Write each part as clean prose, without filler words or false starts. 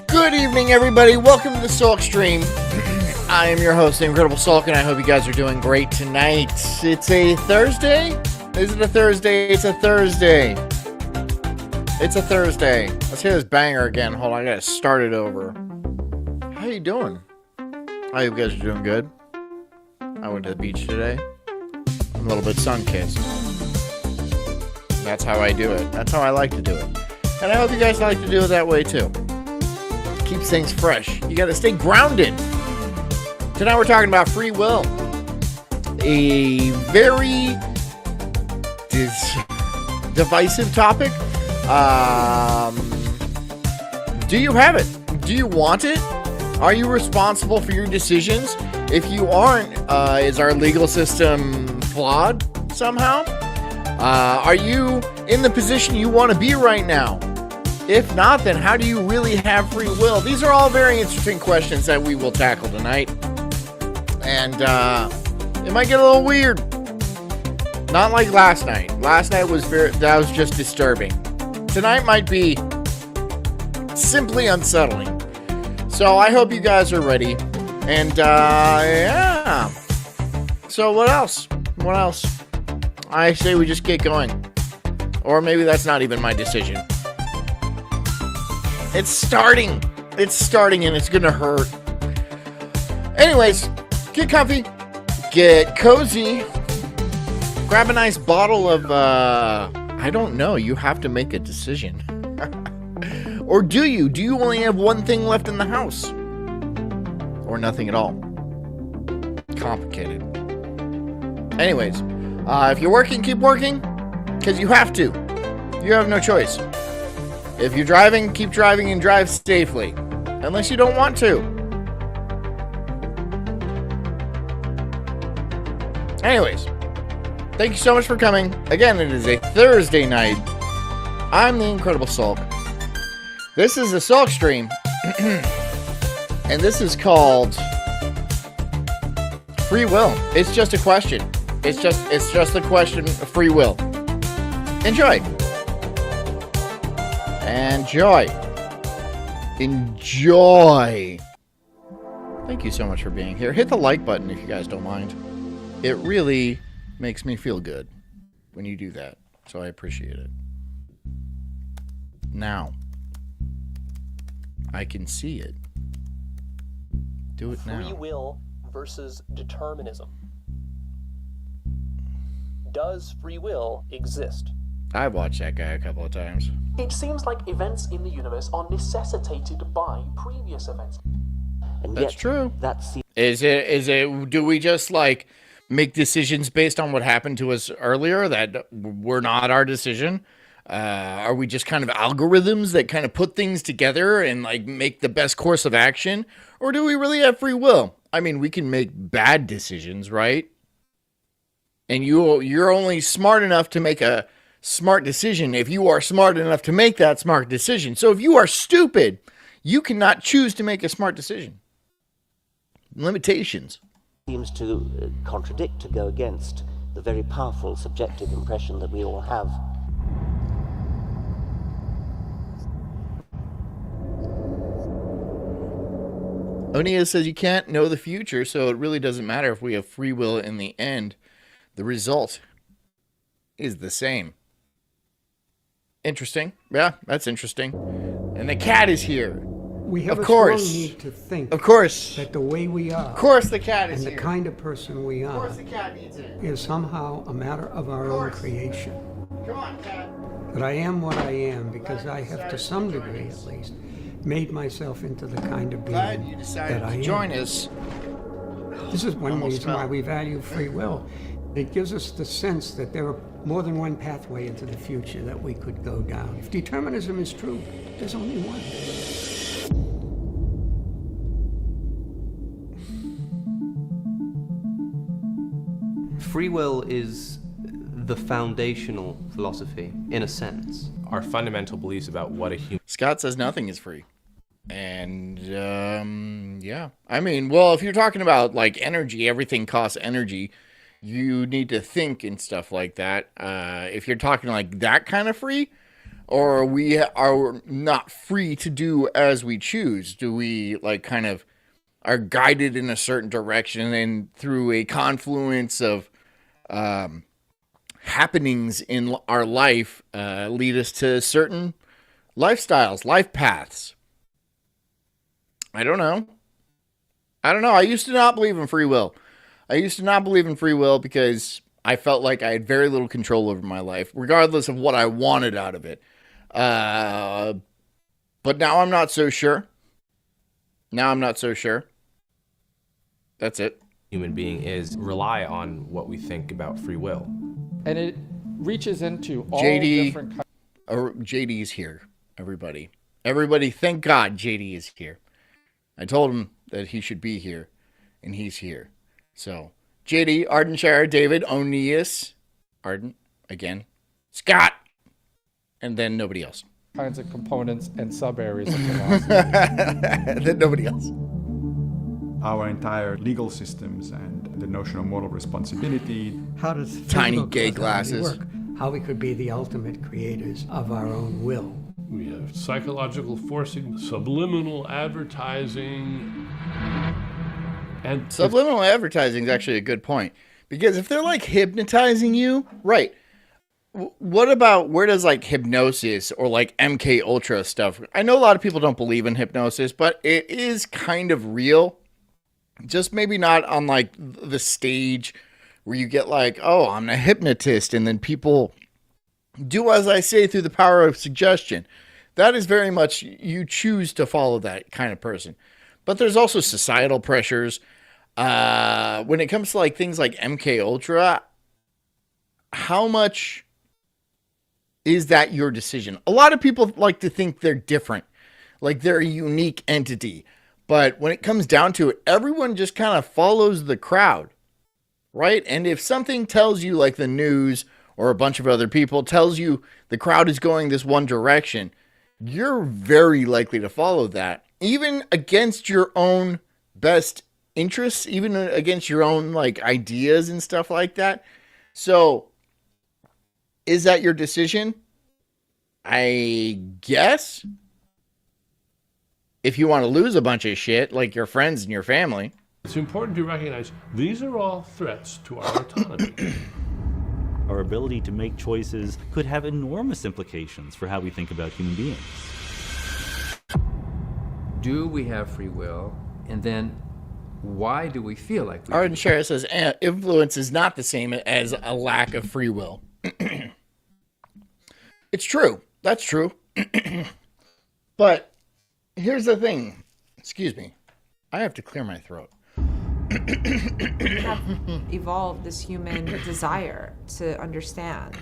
Good evening, everybody. Welcome to the Sulk Stream. I am your host, the Incredible Sulk, and I hope you guys are doing great tonight. It's a Thursday? Is it a Thursday? It's a Thursday. It's a Thursday. Let's hear this banger again. Hold on, I gotta start it over. How you doing? I hope you guys are doing good. I went to the beach today. I'm a little bit sun-kissed. That's how I do it. That's how I like to do it. And I hope you guys like to do it that way, too. Keeps things fresh. You gotta stay grounded. Tonight we're talking about free will. A very divisive topic. Do you have it? Do you want it? Are you responsible for your decisions? If you aren't, is our legal system flawed somehow? Are you in the position you want to be right now? If not, then how do you really have free will? These are all very interesting questions that we will tackle tonight. And it might get a little weird. Not like last night. Last night was that was just disturbing. Tonight might be simply unsettling. So I hope you guys are ready. And yeah. So what else? What else? I say we just get going. Or maybe that's not even my decision. It's starting. It's starting and it's gonna hurt. Anyways, get comfy, get cozy, grab a nice bottle of, I don't know, you have to make a decision. Or do you? Do you only have one thing left in the house? Or nothing at all? Complicated. Anyways, if you're working, keep working, because you have to. You have no choice. If you're driving, keep driving and drive safely. Unless you don't want to. Anyways, thank you so much for coming. Again, it is a Thursday night. I'm the Incredible Sulk. This is the Sulk Stream. And this is called Free Will. It's just a question. It's just a question of free will. Enjoy. Enjoy. Enjoy. Thank you so much for being here. Hit the like button if you guys don't mind. It really makes me feel good when you do that. So I appreciate it. Now, I can see it. Do it now. Free will versus determinism. Does free will exist? I've watched that guy a couple of times. It seems like events in the universe are necessitated by previous events. And That's yet, true. That's the Is it, do we just like make decisions based on what happened to us earlier that were not our decision? Are we just kind of algorithms that kind of put things together and like make the best course of action? Or do we really have free will? I mean, we can make bad decisions, right? And you're only smart enough to make a smart decision if you are smart enough to make that smart decision. So if you are stupid, you cannot choose to make a smart decision. Limitations. seems to contradict, to go against the very powerful subjective impression that we all have. Onia says you can't know the future, so it really doesn't matter if we have free will in the end. The result is the same. Interesting. Yeah, that's interesting. And the cat is here. We have Of a course. strong need to think Of course. that the way we are Of course the cat is and the here. kind of person we Of are course the cat needs it. is somehow a matter of our own creation. Come on, cat. That I am what I am because I have, to some degree at least, made myself into the kind of Glad you being decided that I to am. join us. This is one Almost reason why fell. we value free will. It gives us the sense that there are more than one pathway into the future that we could go down. If determinism is true, there's only one. Free will is the foundational philosophy, in a sense. Our fundamental beliefs about what a human Scott says nothing is free. And, yeah. I mean, well, if you're talking about, like, energy, everything costs energy. You need to think and stuff like that. If you're talking like that kind of free, or we are not free to do as we choose? Do we like kind of are guided in a certain direction and through a confluence of happenings in our life lead us to certain lifestyles, life paths? I don't know. I used to not believe in free will. Because I felt like I had very little control over my life, regardless of what I wanted out of it. But now I'm not so sure. That's it. Human being is rely on what we think about free will. And it reaches into all JD, different kinds. JD's here, everybody. Everybody, thank God JD is here. I told him that he should be here, and he's here. So, JD, Ardenshire, David, Onius, Arden, again, Scott, and then nobody else. Kinds of components and sub-areas of philosophy. And then nobody else. Our entire legal systems and the notion of moral responsibility. How does Tiny physical gay causality glasses. work? How we could be the ultimate creators of our own will. We have psychological forcing, subliminal advertising, and Subliminal advertising is actually a good point. Because if they're like hypnotizing you, right. What about, where does like hypnosis or like MK Ultra stuff? I know a lot of people don't believe in hypnosis, but it is kind of real. Just maybe not on like the stage where you get like, oh, I'm a hypnotist, and then people do as I say through the power of suggestion. That is very much, you choose to follow that kind of person. But there's also societal pressures. When it comes to like things like MK Ultra, how much is that your decision? A lot of people like to think they're different, like they're a unique entity. But when it comes down to it, everyone just kind of follows the crowd, right? And if something tells you, like the news or a bunch of other people tells you the crowd is going this one direction, you're very likely to follow that, even against your own best interests, even against your own like ideas and stuff like that. So is that your decision? I guess. If you want to lose a bunch of shit, like your friends and your family. it's important to recognize these are all threats to our autonomy. Our ability to make choices could have enormous implications for how we think about human beings. Do we have free will? And then why do we feel like we Arden Shara says influence is not the same as a lack of free will. It's true. That's true. But here's the thing. Excuse me. I have to clear my throat. We have evolved this human desire to understand.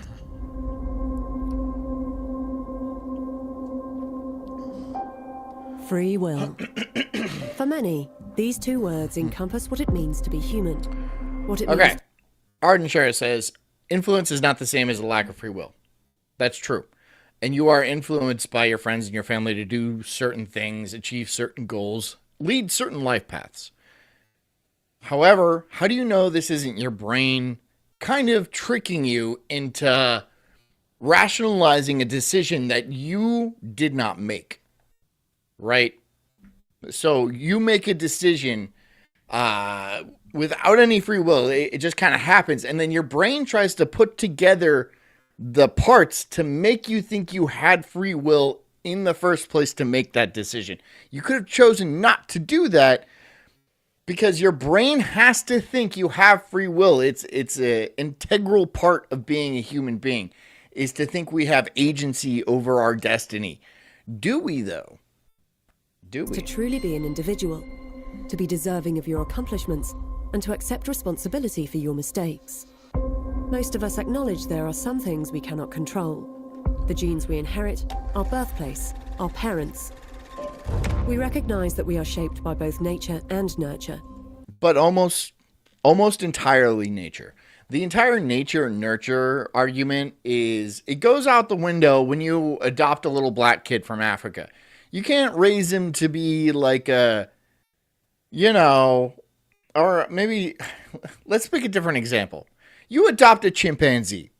Free will. For many, these two words encompass what it means to be human. What it Okay. means. Arden Shara says influence is not the same as a lack of free will. That's true. And you are influenced by your friends and your family to do certain things, achieve certain goals, lead certain life paths. However, how do you know this isn't your brain kind of tricking you into rationalizing a decision that you did not make? Right? So you make a decision without any free will. It just kind of happens. And then your brain tries to put together the parts to make you think you had free will in the first place to make that decision. You could have chosen not to do that because your brain has to think you have free will. It's an integral part of being a human being, is to think we have agency over our destiny. Do we, though? Do we? To truly be an individual, to be deserving of your accomplishments, and to accept responsibility for your mistakes. Most of us acknowledge there are some things we cannot control. The genes we inherit, our birthplace, our parents. We recognize that we are shaped by both nature and nurture. But almost entirely nature. The entire nature and nurture argument it goes out the window when you adopt a little black kid from Africa. You can't raise him to be like or maybe, let's pick a different example. You adopt a chimpanzee,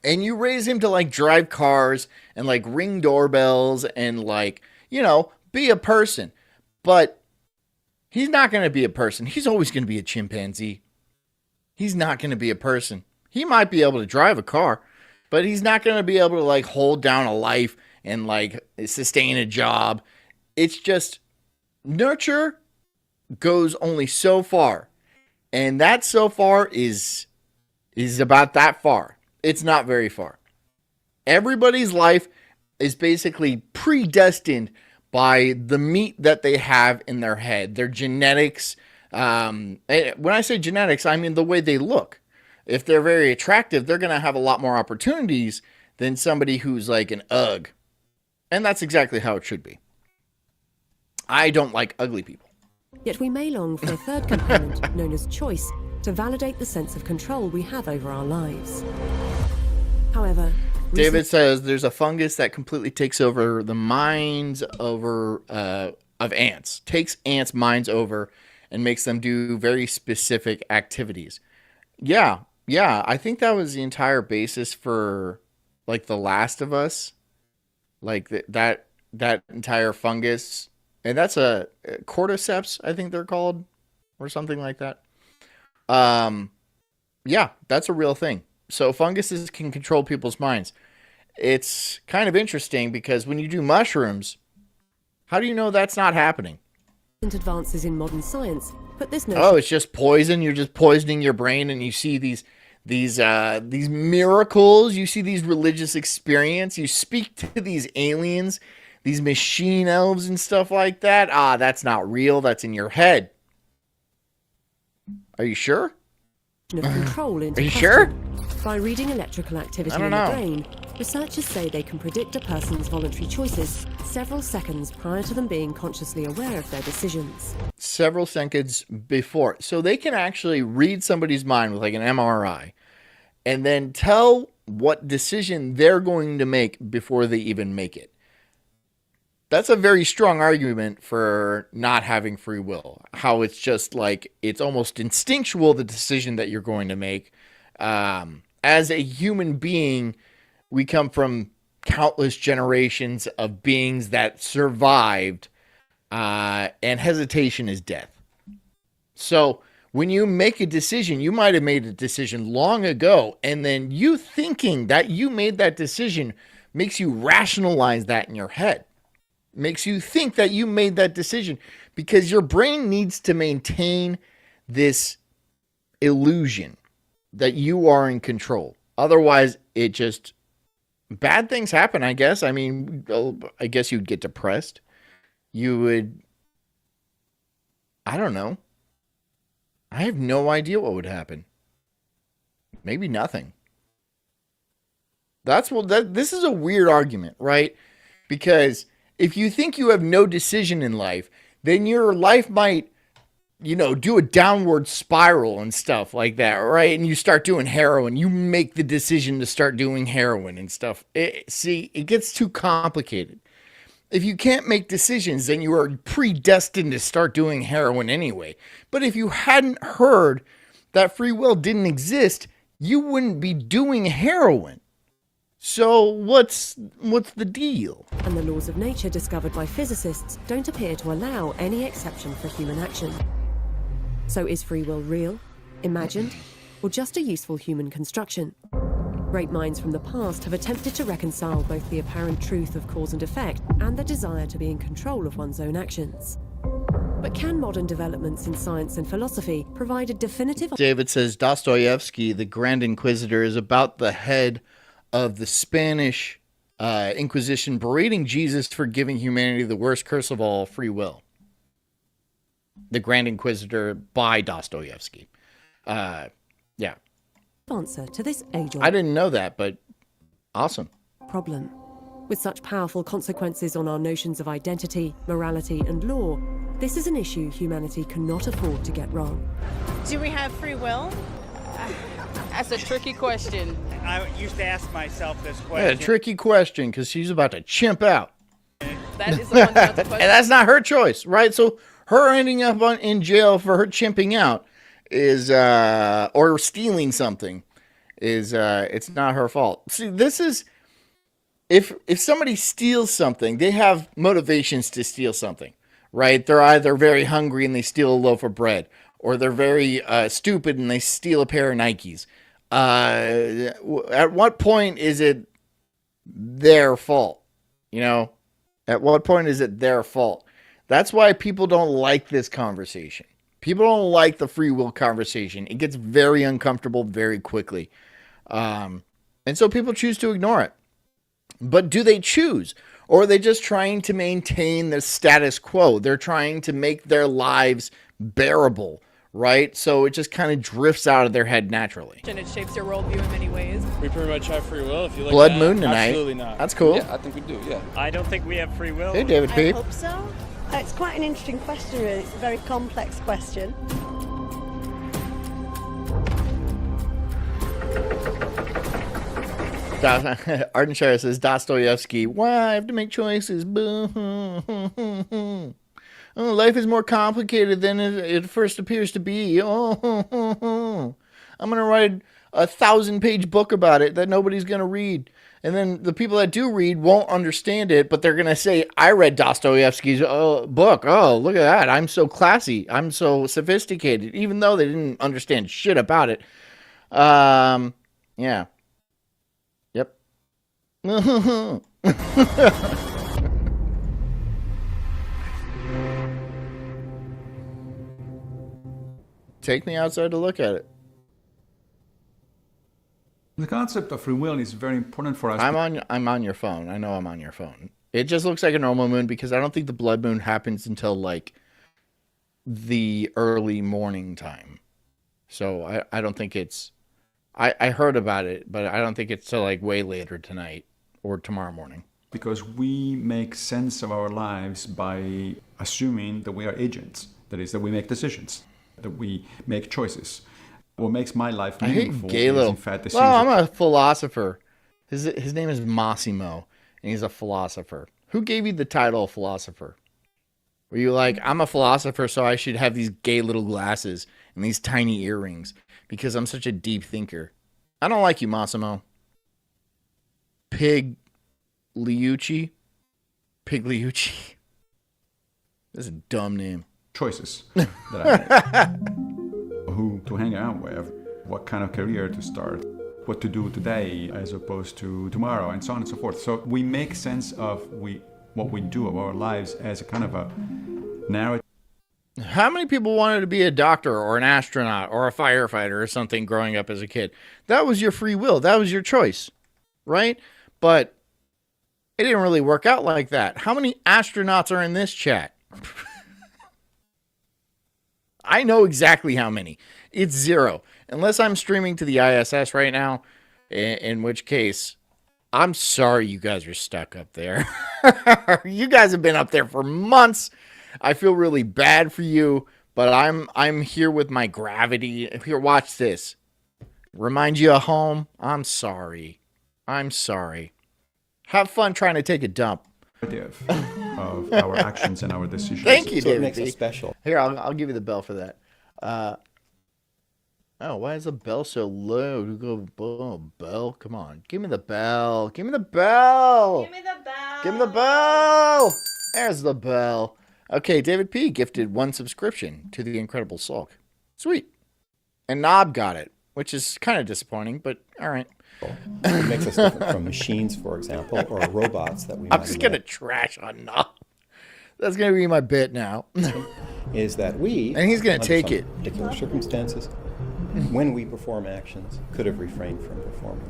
and you raise him to like drive cars and like ring doorbells and like, you know, be a person. But he's not going to be a person. He's always going to be a chimpanzee. He's not going to be a person. He might be able to drive a car, but he's not going to be able to like hold down a life and like sustain a job. It's just nurture goes only so far. And that so far is about that far. It's not very far. Everybody's life is basically predestined by the meat that they have in their head, their genetics. When I say genetics, I mean the way they look. If they're very attractive, they're going to have a lot more opportunities than somebody who's like an ugg. And that's exactly how it should be. I don't like ugly people. Yet we may long for a third component, known as choice, to validate the sense of control we have over our lives. However, David says there's a fungus that completely takes over the minds of ants, takes ants' minds over and makes them do very specific activities. Yeah, I think that was the entire basis for like The Last of Us, like that entire fungus. And that's a cordyceps, I think they're called, or something like that. Yeah, that's a real thing. So funguses can control people's minds. It's kind of interesting because when you do mushrooms, how do you know that's not happening? Advances in modern science, but this notion... Oh, it's just poison. You're just poisoning your brain, and you see these miracles. You see these religious experience. You speak to these aliens, these machine elves and stuff like that. Ah, that's not real. That's in your head. Are you sure? Of control into Are you sure? By reading electrical activity in the brain, researchers say they can predict a person's voluntary choices several seconds prior to them being consciously aware of their decisions. Several seconds before. So they can actually read somebody's mind with like an MRI and then tell what decision they're going to make before they even make it. That's a very strong argument for not having free will. How it's just like, it's almost instinctual, the decision that you're going to make. As a human being, we come from countless generations of beings that survived, and hesitation is death. So when you make a decision, you might have made a decision long ago, and then you thinking that you made that decision makes you rationalize that in your head. Makes you think that you made that decision because your brain needs to maintain this illusion that you are in control. Otherwise, it just... bad things happen, I guess. I mean, I guess you'd get depressed. You would... I don't know. I have no idea what would happen. Maybe nothing. This is a weird argument, right? Because if you think you have no decision in life, then your life might, do a downward spiral and stuff like that, right? And you start doing heroin. You make the decision to start doing heroin and stuff. It gets too complicated. If you can't make decisions, then you are predestined to start doing heroin anyway. But if you hadn't heard that free will didn't exist, you wouldn't be doing heroin. So what's the deal? And the laws of nature discovered by physicists don't appear to allow any exception for human action. So is free will real, imagined, or just a useful human construction? Great minds from the past have attempted to reconcile both the apparent truth of cause and effect and the desire to be in control of one's own actions. But can modern developments in science and philosophy provide a definitive... David says Dostoevsky, the Grand Inquisitor, is about the head of the Spanish Inquisition berating Jesus for giving humanity the worst curse of all, free will. The Grand Inquisitor by Dostoevsky. Yeah. Answer to this age-old... I didn't know that, but awesome. ...problem. With such powerful consequences on our notions of identity, morality, and law, this is an issue humanity cannot afford to get wrong. Do we have free will? That's a tricky question. I used to ask myself this question. Yeah, a tricky question, because she's about to chimp out. That is the fundamental question. And that's not her choice, right? So her ending up in jail for her chimping out is, or stealing something, is it's not her fault. See, this is if somebody steals something, they have motivations to steal something, right? They're either very hungry and they steal a loaf of bread, or they're very stupid and they steal a pair of Nikes. At what point is it their fault? You know, at what point is it their fault? That's why people don't like this conversation. People don't like the free will conversation. It gets very uncomfortable very quickly. And so people choose to ignore it. But do they choose? Or are they just trying to maintain the status quo? They're trying to make their lives bearable, right? So it just kind of drifts out of their head naturally. And it shapes your worldview in many ways. We pretty much have free will. If you like Blood that. moon tonight. Absolutely not. That's cool. Yeah, I think we do, yeah. I don't think we have free will. Hey, David P. I hope so. It's quite an interesting question, really. It's a very complex question. Ardenshire says Dostoevsky. Why I have to make choices? Oh, life is more complicated than it first appears to be. Oh, I'm gonna write a 1,000-page book about it that nobody's gonna read, and then the people that do read won't understand it, but they're gonna say, "I read Dostoevsky's book. Oh, look at that! I'm so classy. I'm so sophisticated," even though they didn't understand shit about it. Yeah. Yep. Take me outside to look at it. The concept of free will is very important for us. I'm on your phone. I know I'm on your phone. It just looks like a normal moon because I don't think the blood moon happens until like the early morning time. So I don't think it's I heard about it, but I don't think it's till like way later tonight or tomorrow morning. Because we make sense of our lives by assuming that we are agents. That is, that we make decisions, that we make choices. What makes my life meaningful is, in fact, the Well, I'm a philosopher. His name is Massimo, and he's a philosopher. Who gave you the title of philosopher? Were you like, I'm a philosopher, so I should have these gay little glasses and these tiny earrings because I'm such a deep thinker? I don't like you, Massimo. Pigliucci? Pigliucci? That's a dumb name. Choices that I make. Who to hang out with, what kind of career to start, what to do today as opposed to tomorrow, and so on and so forth. So we make sense of what we do of our lives as a kind of a narrative. How many people wanted to be a doctor or an astronaut or a firefighter or something growing up as a kid? That was your free will. That was your choice, right? But it didn't really work out like that. How many astronauts are in this chat? I know exactly how many. It's 0. Unless I'm streaming to the ISS right now, in which case, I'm sorry you guys are stuck up there. You guys have been up there for months. I feel really bad for you, but I'm here with my gravity. Here, watch this. Remind you of home? I'm sorry. I'm sorry. Have fun trying to take a dump. Of our actions and our decisions. Thank you, so David. it makes B. us special. Here, I'll give you the bell for that. Oh, why is the bell so low? Oh, bell, come on. Give me the bell. Give me the bell. Give me the bell. Give me the bell. There's the bell. Okay, David P. gifted 1 subscription to the Incredible Sulk. Sweet. And Knob got it, which is kind of disappointing, but all right. It makes us different from machines, for example, or robots that we I'm just going to trash on Knob. That's going to be my bit now. Is that we, and he's going to take it. Particular circumstances, when we perform actions, could have refrained from performing.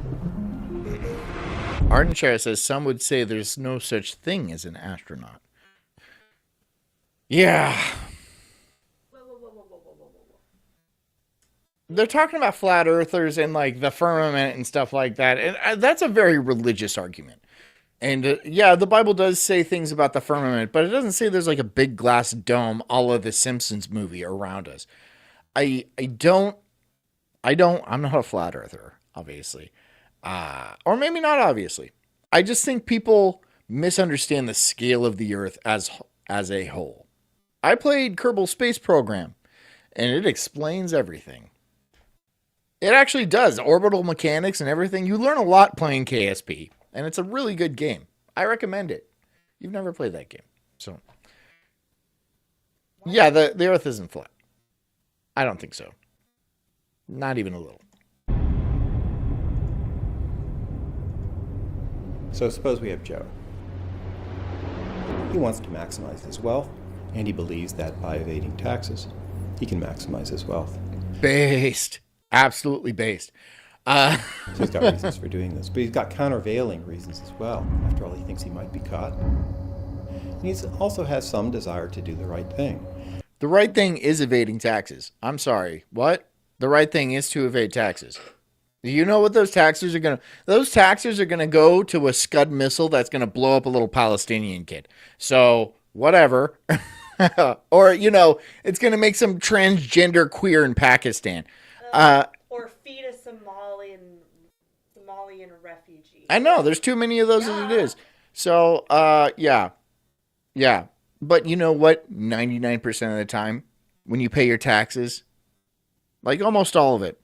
Ardenshire says some would say there's no such thing as an astronaut. Yeah. They're talking about flat earthers and like the firmament and stuff like that. And that's a very religious argument. And yeah, the Bible does say things about the firmament, but it doesn't say there's like a big glass dome a la the Simpsons movie around us. I'm not a flat earther, obviously. Or maybe not obviously. I just think people misunderstand the scale of the earth as a whole. I played Kerbal Space Program, and it explains everything. It actually does. Orbital mechanics and everything. You learn a lot playing KSP, and it's a really good game. I recommend it. You've never played that game. So, yeah, the Earth isn't flat. I don't think so. Not even a little. So suppose we have Joe. He wants to maximize his wealth, and he believes that by evading taxes, he can maximize his wealth. Based. Absolutely based. So he's got reasons for doing this, but he's got countervailing reasons as well. After all, he thinks he might be caught. And he also has some desire to do the right thing. The right thing is evading taxes. I'm sorry. What? The right thing is to evade taxes. You know what those taxes are going to... Those taxes are going to go to a Scud missile that's going to blow up a little Palestinian kid. So, whatever. Or, you know, it's going to make some transgender queer in Pakistan. Or feed a Somalian refugee. I know. There's too many of those as it is. So, yeah. Yeah. But you know what? 99% of the time, when you pay your taxes, like almost all of it,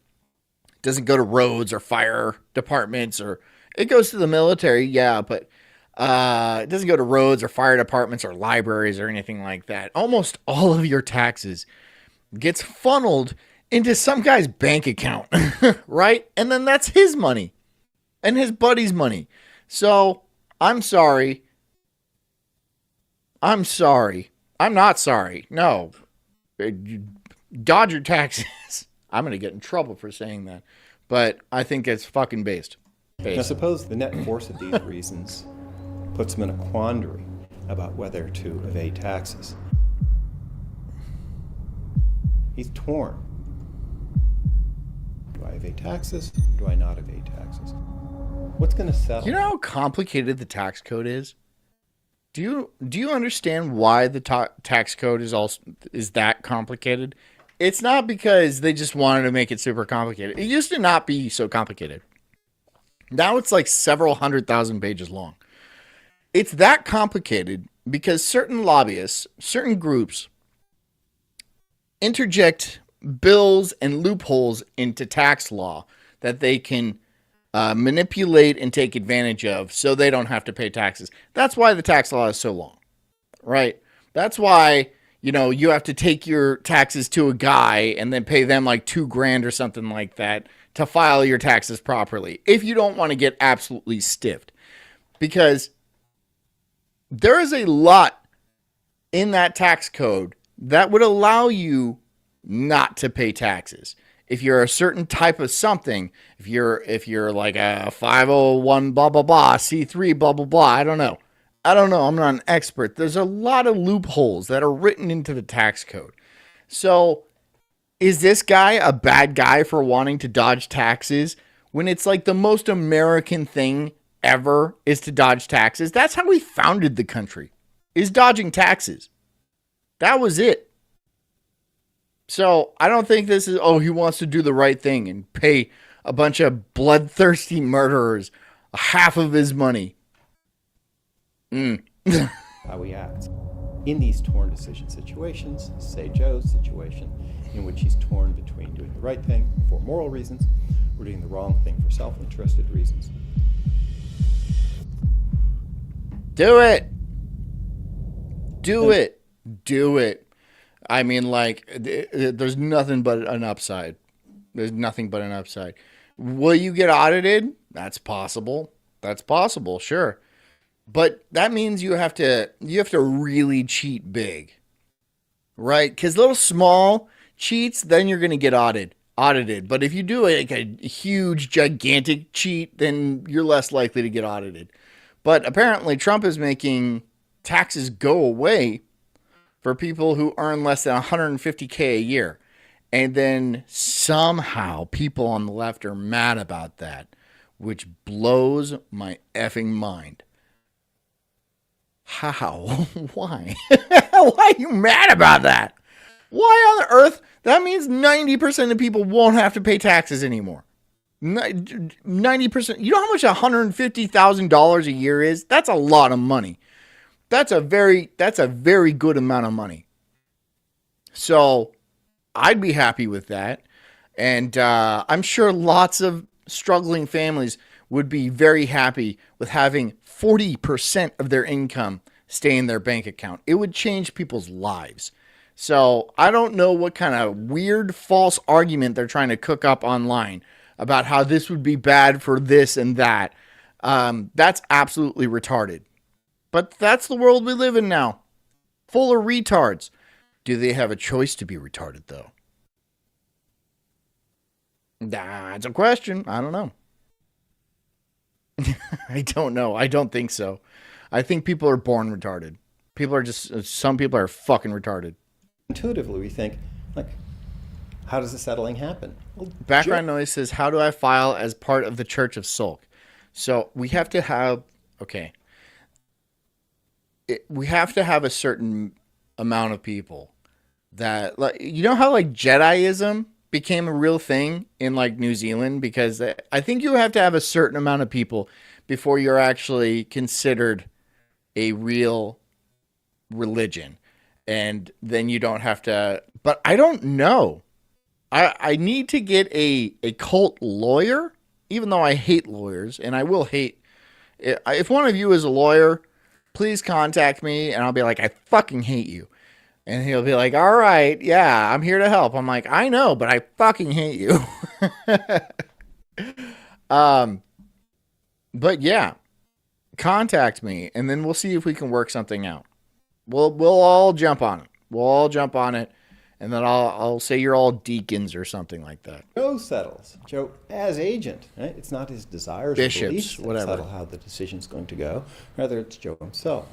doesn't go to roads or fire departments, or it goes to the military, yeah, but it doesn't go to roads or fire departments or libraries or anything like that. Almost all of your taxes gets funneled into some guy's bank account, right? And then that's his money and his buddy's money. So I'm sorry. I'm not sorry. No. Dodge your taxes. I'm going to get in trouble for saying that. But I think it's fucking based. Now suppose the net force of these reasons puts him in a quandary about whether to evade taxes. He's torn. Do I evade taxes? Do I not evade taxes? What's going to settle? You know how complicated the tax code is? Do you understand why the tax code is that complicated? It's not because they just wanted to make it super complicated. It used to not be so complicated. Now it's like several 100,000 pages long. It's that complicated because certain lobbyists, certain groups interject bills and loopholes into tax law that they can manipulate and take advantage of so they don't have to pay taxes. That's why the tax law is so long, right? That's why, you know, you have to take your taxes to a guy and then pay them like $2,000 or something like that to file your taxes properly if you don't want to get absolutely stiffed. Because there is a lot in that tax code that would allow you not to pay taxes. If you're a certain type of something, if you're like a 501 blah blah blah, C3 blah blah blah, I don't know. I'm not an expert. There's a lot of loopholes that are written into the tax code. So, is this guy a bad guy for wanting to dodge taxes when it's like the most American thing ever is to dodge taxes? That's how we founded the country, is dodging taxes. That was it. So, I don't think this is, he wants to do the right thing and pay a bunch of bloodthirsty murderers half of his money. How we act. In these torn decision situations, say Joe's situation, in which he's torn between doing the right thing for moral reasons or doing the wrong thing for self-interested reasons. Do it. Do it. Do it. I mean, like, there's nothing but an upside. There's nothing but an upside. Will you get audited? That's possible. That's possible, sure. But that means you have to really cheat big, right? Because little small cheats, then you're going to get audited. But if you do like a huge, gigantic cheat, then you're less likely to get audited. But apparently Trump is making taxes go away for people who earn less than $150K a year. And then somehow people on the left are mad about that, which blows my effing mind. How? Why? Why are you mad about that? Why on earth? That means 90% of people won't have to pay taxes anymore. 90%. You know how much $150,000 a year is? That's a lot of money. That's a very good amount of money. So I'd be happy with that. And I'm sure lots of struggling families would be very happy with having 40% of their income stay in their bank account. It would change people's lives. So I don't know what kind of weird false argument they're trying to cook up online about how this would be bad for this and that. That's absolutely retarded. But that's the world we live in now. Full of retards. Do they have a choice to be retarded, though? That's a question. I don't know. I don't know. I don't think so. I think people are born retarded. Some people are fucking retarded. Intuitively, we think, like, how does the settling happen? Well, Background noise says, how do I file as part of the Church of Sulk? So we have to have, we have to have a certain amount of people that, like, you know how like Jediism became a real thing in like New Zealand, because I think you have to have a certain amount of people before you're actually considered a real religion. And then you don't have to, but I don't know. I need to get a cult lawyer, even though I hate lawyers, and I will hate, if one of you is a lawyer, please contact me and I'll be like, I fucking hate you. And he'll be like, all right, yeah, I'm here to help. I'm like, I know, but I fucking hate you. But yeah, contact me and then we'll see if we can work something out. We'll all jump on it. We'll all jump on it. And then I'll say you're all deacons or something like that. Joe settles. Joe, as agent, right? It's not his desires Bishops, or beliefs that whatever. settle how the decision's going to go. Rather, it's Joe himself.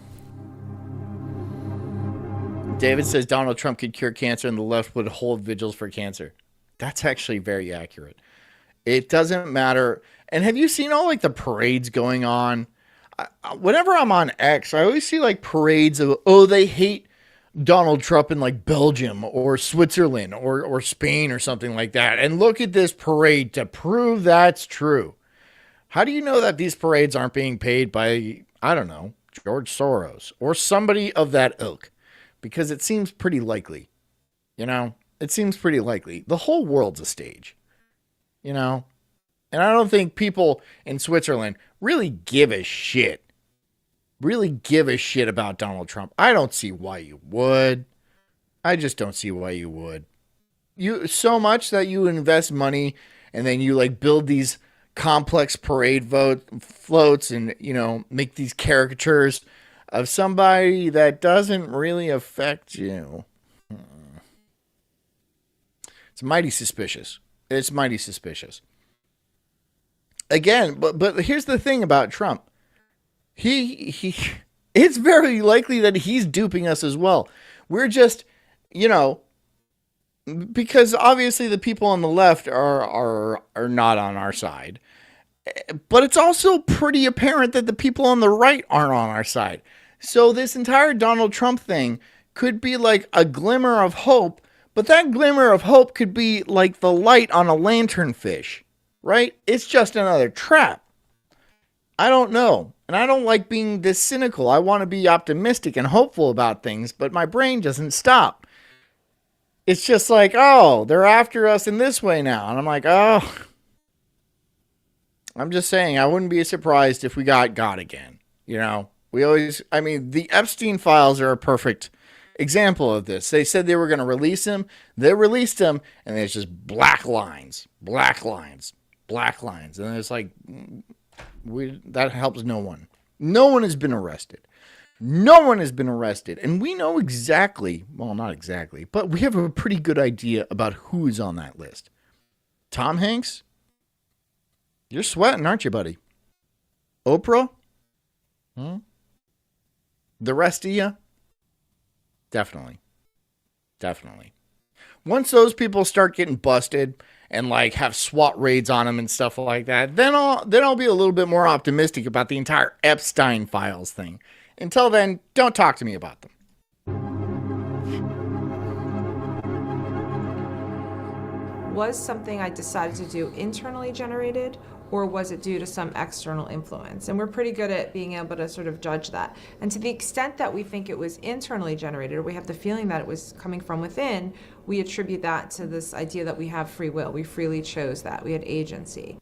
David says Donald Trump could cure cancer and the left would hold vigils for cancer. That's actually very accurate. It doesn't matter. And have you seen all like the parades going on? Whenever I'm on X, I always see like parades of, they hate Donald Trump in like Belgium or Switzerland or Spain or something like that. And look at this parade to prove that's true. How do you know that these parades aren't being paid by, I don't know, George Soros or somebody of that ilk? Because it seems pretty likely, it seems pretty likely. The whole world's a stage, and I don't think people in Switzerland really give a shit about Donald Trump. I don't see why you would. I just don't see why you would. You so much that you invest money and then you like build these complex parade floats and, make these caricatures of somebody that doesn't really affect you. It's mighty suspicious. It's mighty suspicious. Again, but here's the thing about Trump. It's very likely that he's duping us as well. We're just, because obviously the people on the left are not on our side. But it's also pretty apparent that the people on the right aren't on our side. So this entire Donald Trump thing could be like a glimmer of hope, but that glimmer of hope could be like the light on a lanternfish, right? It's just another trap. I don't know. And I don't like being this cynical. I want to be optimistic and hopeful about things, but my brain doesn't stop. It's just like, they're after us in this way now. And I'm like, I'm just saying, I wouldn't be surprised if we got God again. The Epstein files are a perfect example of this. They said they were going to release him. They released him, and there's just black lines. And it's like, that helps no one. No one has been arrested. And we know exactly, well, not exactly, but we have a pretty good idea about who is on that list. Tom Hanks? You're sweating, aren't you, buddy? Oprah? The rest of you? Definitely. Once those people start getting busted and like have SWAT raids on them and stuff like that, then I'll be a little bit more optimistic about the entire Epstein files thing. Until then, don't talk to me about them. Was something I decided to do internally generated, or was it due to some external influence? And we're pretty good at being able to sort of judge that. And to the extent that we think it was internally generated, or we have the feeling that it was coming from within, we attribute that to this idea that we have free will. We freely chose that. We had agency.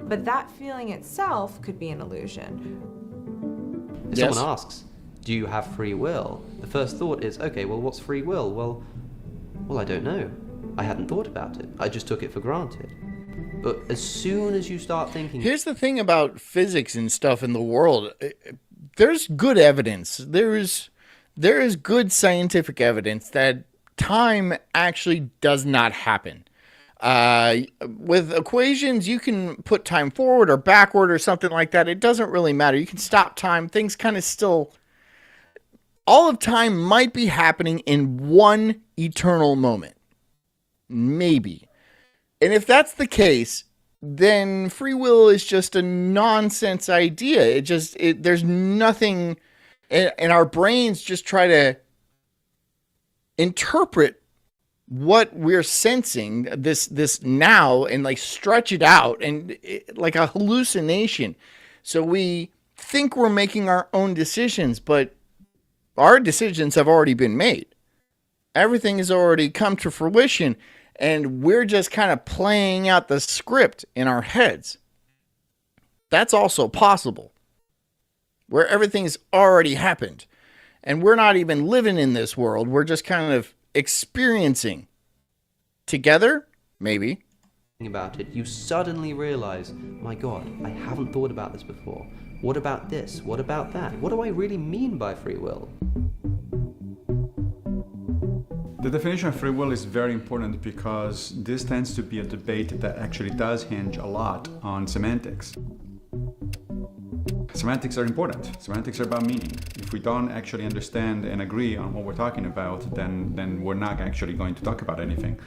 But that feeling itself could be an illusion. If someone asks, do you have free will? The first thought is, okay, well, what's free will? Well, I don't know. I hadn't thought about it. I just took it for granted. But as soon as you start thinking... Here's the thing about physics and stuff in the world. There's good evidence. There is good scientific evidence that time actually does not happen. With equations, you can put time forward or backward or something like that. It doesn't really matter. You can stop time. Things kind of still... All of time might be happening in one eternal moment. Maybe. And if that's the case, then free will is just a nonsense idea. There's nothing... And our brains just try to interpret what we're sensing this now and like stretch it out and like a hallucination. So we think we're making our own decisions, but our decisions have already been made. Everything has already come to fruition, and we're just kind of playing out the script in our heads. That's also possible, where everything's already happened, and we're not even living in this world. We're just kind of experiencing together, maybe. About it, you suddenly realize, my God, I haven't thought about this before. What about this? What about that? What do I really mean by free will? The definition of free will is very important because this tends to be a debate that actually does hinge a lot on semantics. Semantics are important. Semantics are about meaning. If we don't actually understand and agree on what we're talking about, then we're not actually going to talk about anything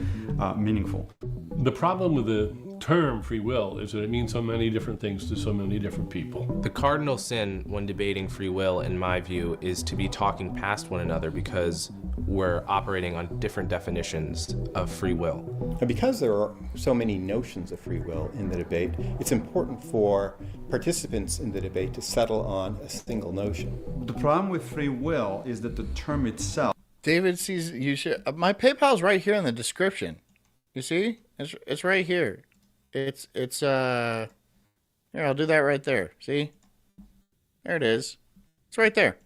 meaningful. The problem with the term free will is that it means so many different things to so many different people. The cardinal sin when debating free will, in my view, is to be talking past one another because we're operating on different definitions of free will. And because there are so many notions of free will in the debate, it's important for participants in the debate to settle on a single notion. The problem with free will is that the term itself... David sees you should... My PayPal's right here in the description. You see? It's right here. It's here, I'll do that right there. See? There it is. It's right there.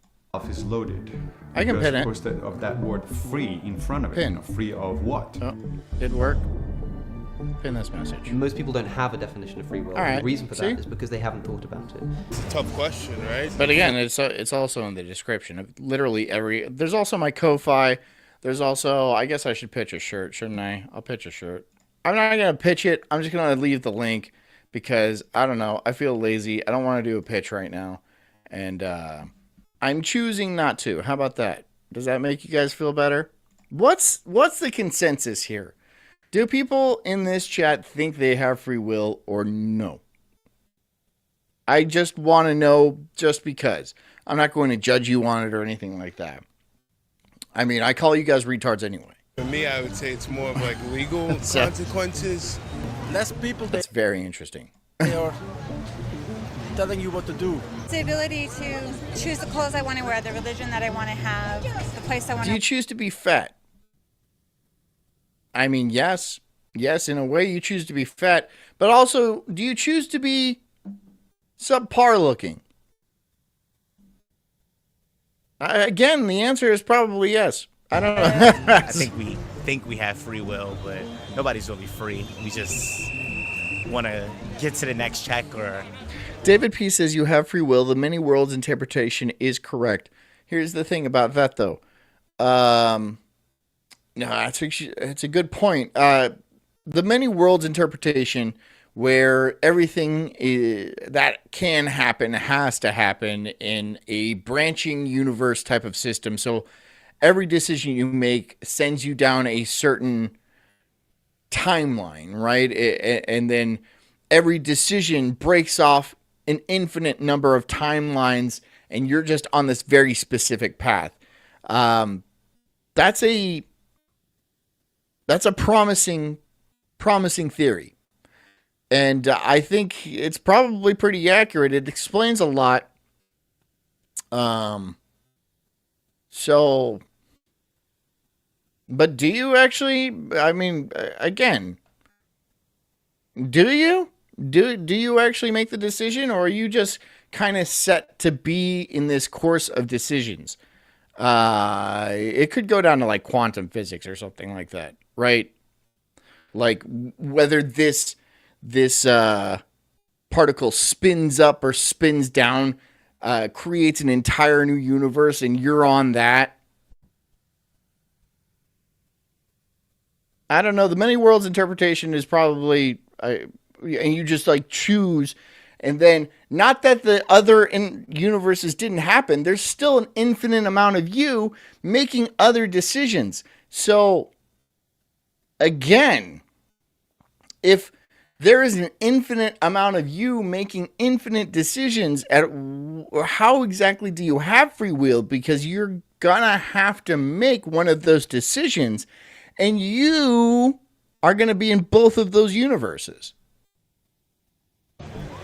Is loaded. I can pin it. Of course, of that word free in front of it. Pin. You know, free of what? Oh, did work. Pin this message. Most people don't have a definition of free will. All right. The reason for See? that is because they haven't thought about it. It's a tough question, right? But again, it's also in the description of literally every... There's also my Ko-Fi. There's also... I guess I should pitch a shirt, shouldn't I? I'll pitch a shirt. I'm not going to pitch it. I'm just going to leave the link because, I don't know, I feel lazy. I don't want to do a pitch right now. And I'm choosing not to. How about that? Does that make you guys feel better? What's the consensus here? Do people in this chat think they have free will or no? I just want to know just because. I'm not going to judge you on it or anything like that. I mean, I call you guys retards anyway. For me, I would say it's more of like legal consequences. Less people That's very interesting. they are telling you what to do. The ability to choose the clothes I want to wear, the religion that I want to have, the place I want to... Do you choose to be fat? I mean, yes. Yes, in a way you choose to be fat. But also, do you choose to be subpar looking? Again, the answer is probably yes. I don't know. I think we have free will, but nobody's really free. We just want to get to the next check or... David P. says you have free will. The many worlds interpretation is correct. Here's the thing about that, though. No, it's a good point. The many worlds interpretation, where everything that can happen has to happen in a branching universe type of system. So every decision you make sends you down a certain timeline, right? And then every decision breaks off an infinite number of timelines, and you're just on this very specific path. That's a promising theory. And I think it's probably pretty accurate. It explains a lot. So, but do you actually, I mean, again, do you? Do you actually make the decision, or are you just kind of set to be in this course of decisions? It could go down to like quantum physics or something like that, right? Like whether this particle spins up or spins down, creates an entire new universe, and you're on that. I don't know. The many worlds interpretation is probably, and you just like choose, and then not that the other universes didn't happen. There's still an infinite amount of you making other decisions. So again, if there is an infinite amount of you making infinite decisions, how exactly do you have free will? Because you're gonna have to make one of those decisions, and you are gonna be in both of those universes.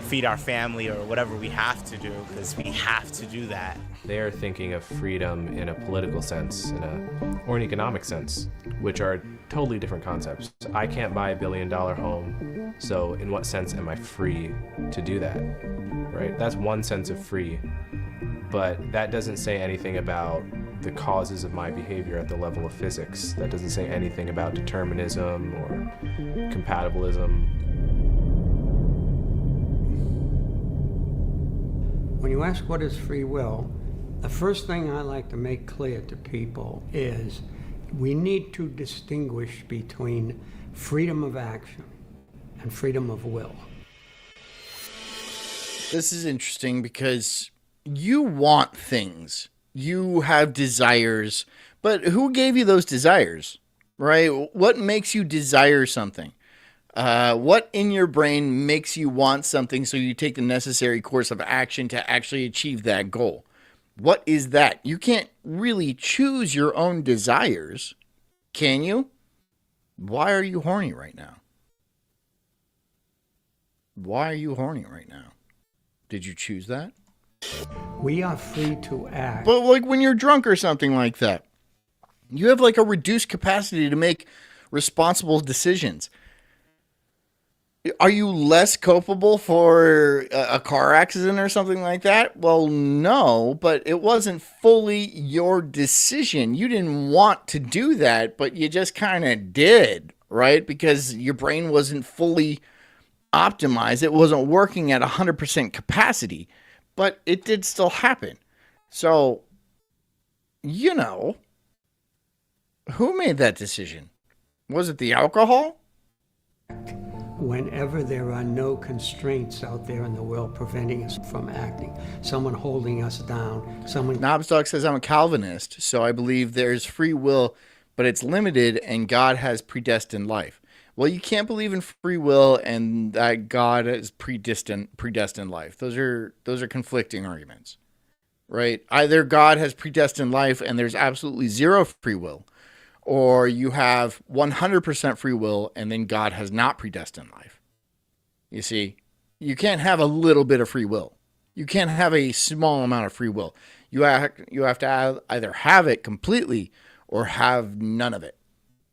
Feed our family or whatever we have to do, because we have to do that. They're thinking of freedom in a political sense, or an economic sense, which are totally different concepts. I can't buy $1 billion home, so in what sense am I free to do that, right? That's one sense of free, but that doesn't say anything about the causes of my behavior at the level of physics. That doesn't say anything about determinism or compatibilism. When you ask what is free will, the first thing I like to make clear to people is we need to distinguish between freedom of action and freedom of will. This is interesting because you want things. You have desires, but who gave you those desires, right? What makes you desire something? What in your brain makes you want something so you take the necessary course of action to actually achieve that goal? What is that? You can't really choose your own desires, can you? Why are you horny right now? Why are you horny right now? Did you choose that? We are free to act. But like when you're drunk or something like that, you have like a reduced capacity to make responsible decisions. Are you less culpable for a car accident or something like that? Well, no, but it wasn't fully your decision. You didn't want to do that, but you just kind of did, right? Because your brain wasn't fully optimized. It wasn't working at 100% capacity, but it did still happen. So, you know, who made that decision? Was it the alcohol? Whenever there are no constraints out there in the world preventing us from acting, someone holding us down, someone... Knobstock says, I'm a Calvinist, so I believe there's free will, but it's limited and God has predestined life. Well, you can't believe in free will and that God has predestined life. Those are conflicting arguments, right? Either God has predestined life and there's absolutely zero free will, or you have 100% free will and then God has not predestined life. You see, you can't have a little bit of free will. You can't have a small amount of free will. You have to either have it completely or have none of it.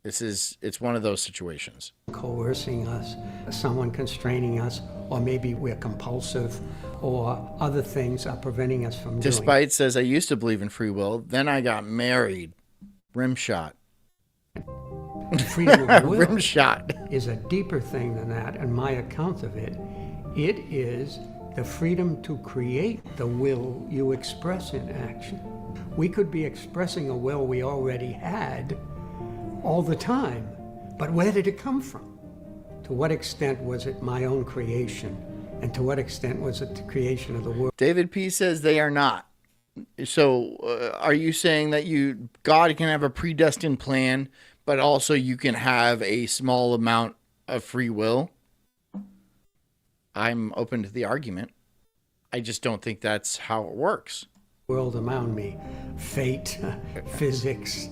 It's one of those situations. Coercing us, someone constraining us, or maybe we're compulsive, or other things are preventing us from doing. Despite says, I used to believe in free will, then I got married. Rimshot. Freedom of will Rimshot is a deeper thing than that, and my account of it, it is the freedom to create the will you express in action. We could be expressing a will we already had all the time, but where did it come from? To what extent was it my own creation, and to what extent was it the creation of the world? David P. says they are not. So are you saying that God can have a predestined plan, but also you can have a small amount of free will? I'm open to the argument. I just don't think that's how it works. World around me, fate, physics,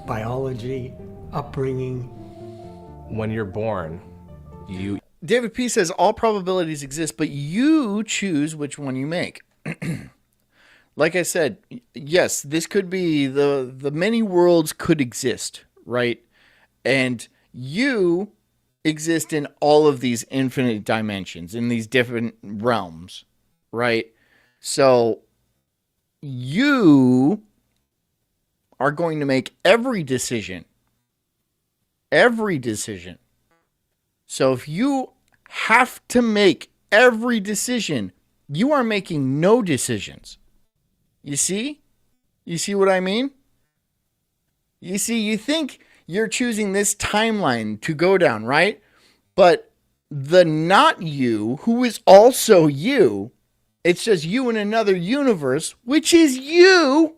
biology, upbringing. When you're born, you David P says all probabilities exist, but you choose which one you make. Like I said, yes, this could be the many worlds could exist, right? And you exist in all of these infinite dimensions, in these different realms, right? So you are going to make every decision. Every decision. So if you have to make every decision, you are making no decisions. You see? You see what I mean? You see, you think you're choosing this timeline to go down, right? But the not you, who is also you, it's just you in another universe, which is you,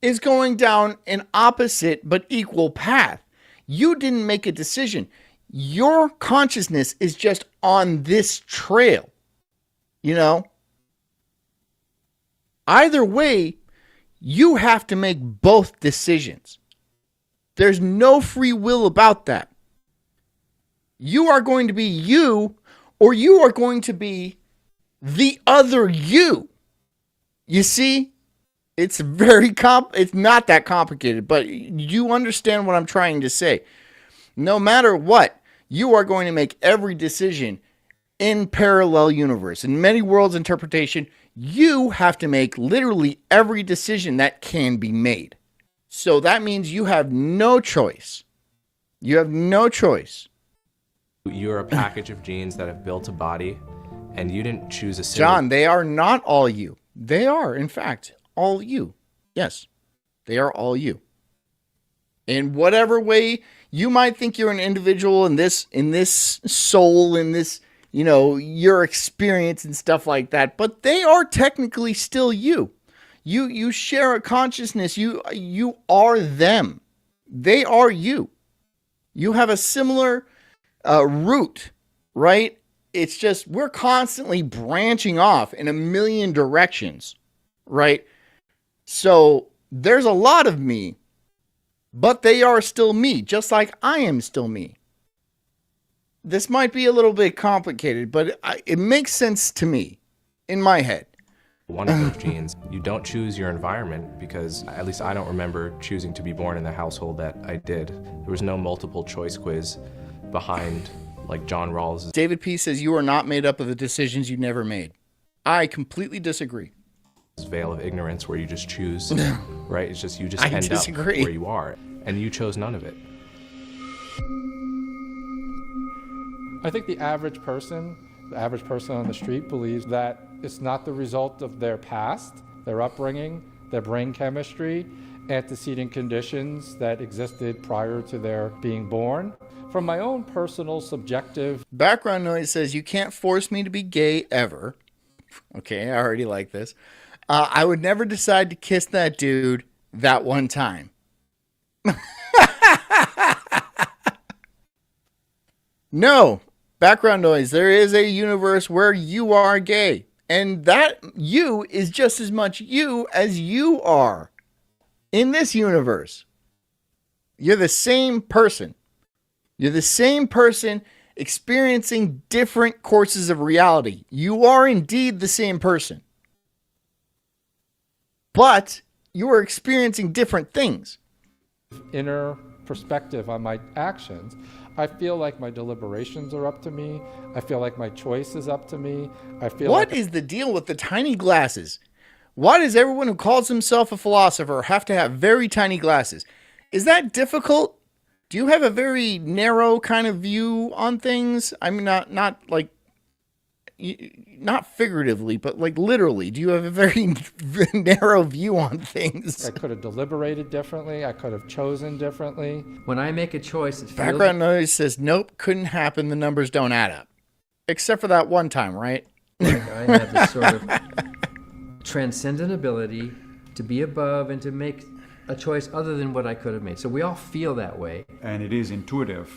is going down an opposite but equal path. You didn't make a decision. Your consciousness is just on this trail. You know? Either way, you have to make both decisions. There's no free will about that. You are going to be you, or you are going to be the other you. You see? It's it's not that complicated, but you understand what I'm trying to say. No matter what, you are going to make every decision in parallel universe. In many worlds interpretation, you have to make literally every decision that can be made. So that means you have no choice. You have no choice. You're a package of genes that have built a body, and you didn't choose a single... John, they are not all you. They are, in fact, all you. Yes, they are all you. In whatever way you might think you're an individual in this soul, in this, you know, your experience and stuff like that, but they are technically still you. You share a consciousness. You are them. They are you. You have a similar root, right? It's just we're constantly branching off in a million directions, right? So there's a lot of me, but they are still me, just like I am still me. This might be a little bit complicated, but it makes sense to me in my head. One of those genes, you don't choose your environment because at least I don't remember choosing to be born in the household that I did. There was no multiple choice quiz behind like John Rawls. David P says you are not made up of the decisions you never made. I completely disagree. This veil of ignorance where you just choose, right? It's just you just I end disagree. up where you are, and you chose none of it. I think the average person on the street believes that it's not the result of their past, their upbringing, their brain chemistry, antecedent conditions that existed prior to their being born. From my own personal subjective... Background noise says, you can't force me to be gay ever. Okay, I already like this. I would never decide to kiss that dude that one time. No. Background noise. There is a universe where you are gay. And that you is just as much you as you are. In this universe. You're the same person. You're the same person experiencing different courses of reality. You are indeed the same person. But you are experiencing different things. Inner perspective on my actions. I feel like my deliberations are up to me. I feel like my choice is up to me. I feel What is the deal with the tiny glasses? Why does everyone who calls himself a philosopher have to have very tiny glasses? Is that difficult? Do you have a very narrow kind of view on things? I mean, not like, not figuratively, but like literally. Do you have a very narrow view on things? I could have deliberated differently. I could have chosen differently. When I make a choice, it feels... Background noise says, nope, couldn't happen. The numbers don't add up. Except for that one time, right? Like I have this sort of transcendent ability to be above and to make a choice other than what I could have made. So we all feel that way. And it is intuitive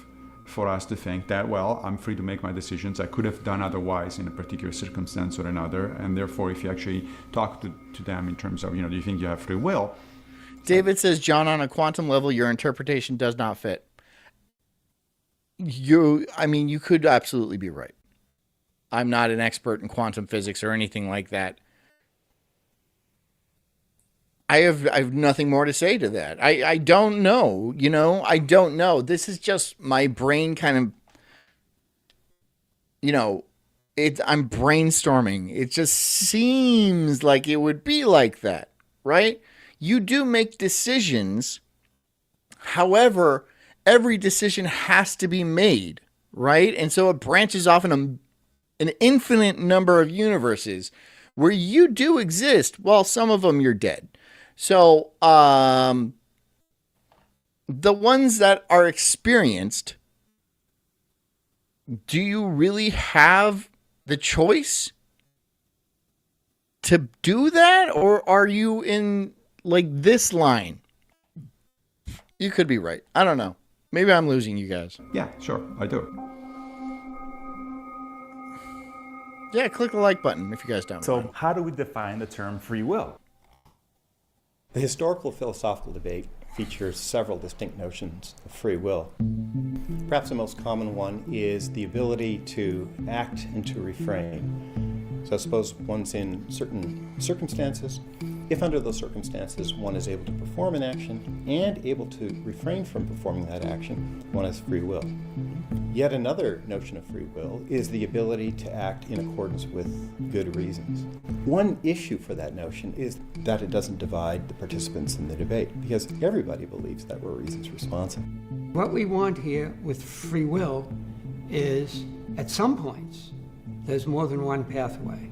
for us to think that, well, I'm free to make my decisions. I could have done otherwise in a particular circumstance or another. And therefore, if you actually talk to them in terms of, do you think you have free will? David says, John, on a quantum level, your interpretation does not fit. you could absolutely be right. I'm not an expert in quantum physics or anything like that. I have nothing more to say to that. I don't know, I don't know. This is just my brain kind of, I'm brainstorming. It just seems like it would be like that, right? You do make decisions. However, every decision has to be made, right? And so it branches off in an infinite number of universes where you do exist. Well, some of them you're dead. So, the ones that are experienced, do you really have the choice to do that? Or are you in like this line? You could be right. I don't know. Maybe I'm losing you guys. Yeah, sure. I do. Yeah, click the like button if you guys don't. So how do we define the term free will? The historical philosophical debate features several distinct notions of free will. Perhaps the most common one is the ability to act and to refrain. So suppose one's in certain circumstances. If under those circumstances one is able to perform an action and able to refrain from performing that action, one has free will. Yet another notion of free will is the ability to act in accordance with good reasons. One issue for that notion is that it doesn't divide the participants in the debate, because everybody believes that we're reasons responsive. What we want here with free will is, at some points, there's more than one pathway,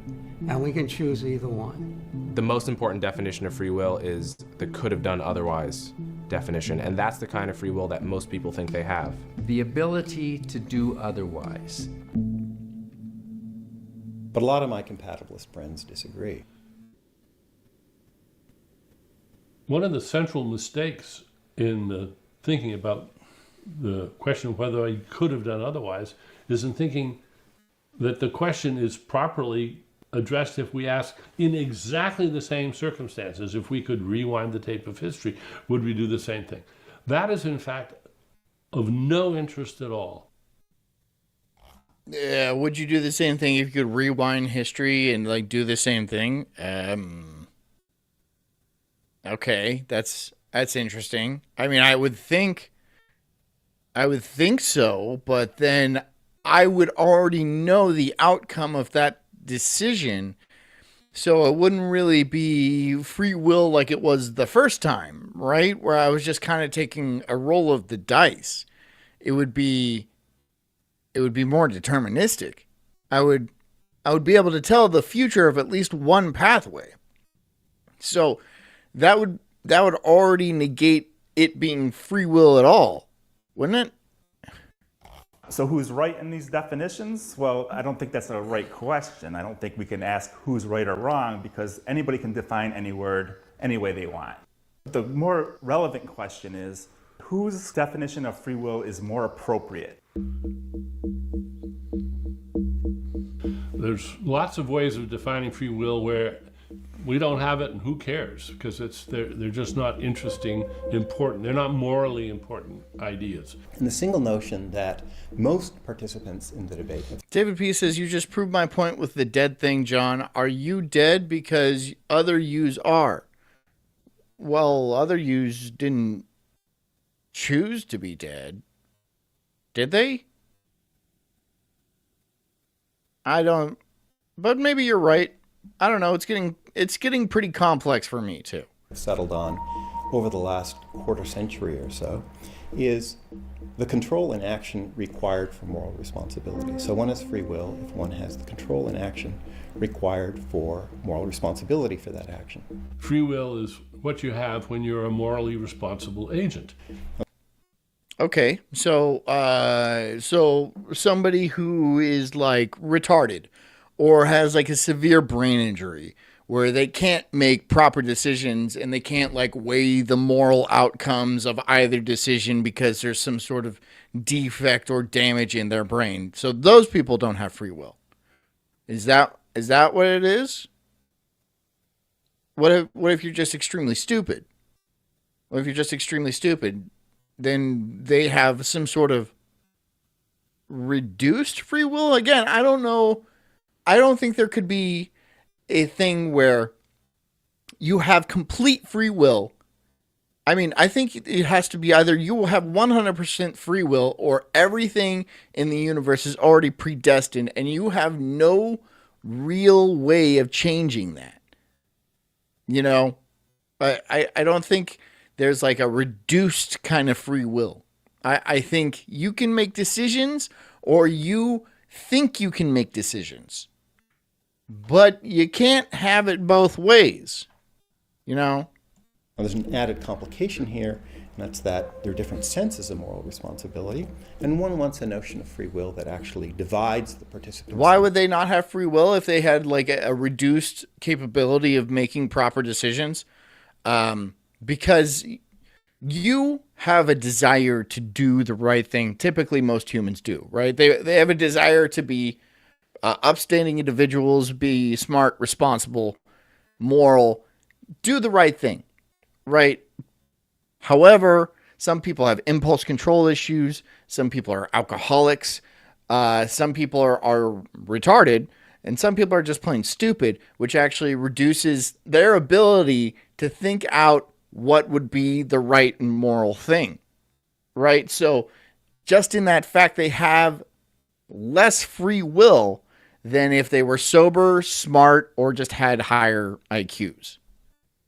and we can choose either one. The most important definition of free will is the could have done otherwise definition, and that's the kind of free will that most people think they have. The ability to do otherwise. But a lot of my compatibilist friends disagree. One of the central mistakes in thinking about the question of whether I could have done otherwise is in thinking that the question is properly addressed if we ask, in exactly the same circumstances, if we could rewind the tape of history, would we do the same thing? That is, in fact, of no interest at all. Yeah, would you do the same thing if you could rewind history and like do the same thing? Okay, that's interesting. I mean, I would think so, but then I would already know the outcome of that decision, so it wouldn't really be free will like it was the first time, right? Where I was just kind of taking a roll of the dice. It would be more deterministic. I would be able to tell the future of at least one pathway. So that would already negate it being free will at all, wouldn't it? So who's right in these definitions? Well, I don't think that's a right question. I don't think we can ask who's right or wrong, because anybody can define any word any way they want. The more relevant question is, whose definition of free will is more appropriate? There's lots of ways of defining free will where we don't have it, and who cares? Because they're just not interesting, important. They're not morally important ideas. And the single notion that most participants in the debate have... David P. says, you just proved my point with the dead thing, John. Are you dead because other yous are? Well, other yous didn't choose to be dead. Did they? I don't... But maybe you're right. I don't know. It's getting pretty complex for me too. Settled on over the last quarter century or so is the control and action required for moral responsibility. So one has free will if one has the control and action required for moral responsibility for that action. Free will is what you have when you're a morally responsible agent. Okay, so somebody who is like retarded or has like a severe brain injury where they can't make proper decisions and they can't like weigh the moral outcomes of either decision because there's some sort of defect or damage in their brain. So those people don't have free will. Is that what it is? What if you're just extremely stupid? What if you're just extremely stupid? Then they have some sort of reduced free will. Again, I don't know. I don't think there could be a thing where you have complete free will. I mean, I think it has to be either you will have 100% free will or everything in the universe is already predestined and you have no real way of changing that. You know, I don't think there's like a reduced kind of free will. I think you can make decisions or you think you can make decisions. But you can't have it both ways, you know? Now, there's an added complication here, and that's that there are different senses of moral responsibility, and one wants a notion of free will that actually divides the participants. Why would they not have free will if they had like a reduced capability of making proper decisions? Because you have a desire to do the right thing. Typically, most humans do, right? They have a desire to be upstanding individuals, be smart, responsible, moral, do the right thing, right? However, some people have impulse control issues. Some people are alcoholics. Some people are retarded. And some people are just plain stupid, which actually reduces their ability to think out what would be the right and moral thing, right? So just in that fact, they have less free will than if they were sober, smart, or just had higher IQs.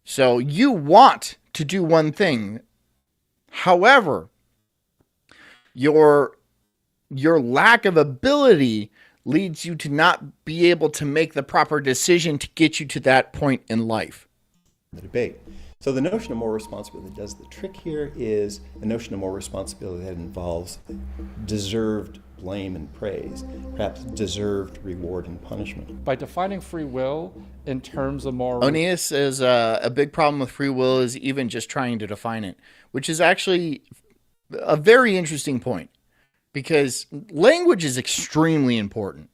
So you want to do one thing. However, your lack of ability leads you to not be able to make the proper decision to get you to that point in life. The debate. So the notion of moral responsibility does the trick here is a notion of moral responsibility that involves deserved blame and praise, perhaps deserved reward and punishment. By defining free will in terms of moral... Onius says a big problem with free will is even just trying to define it, which is actually a very interesting point because language is extremely important.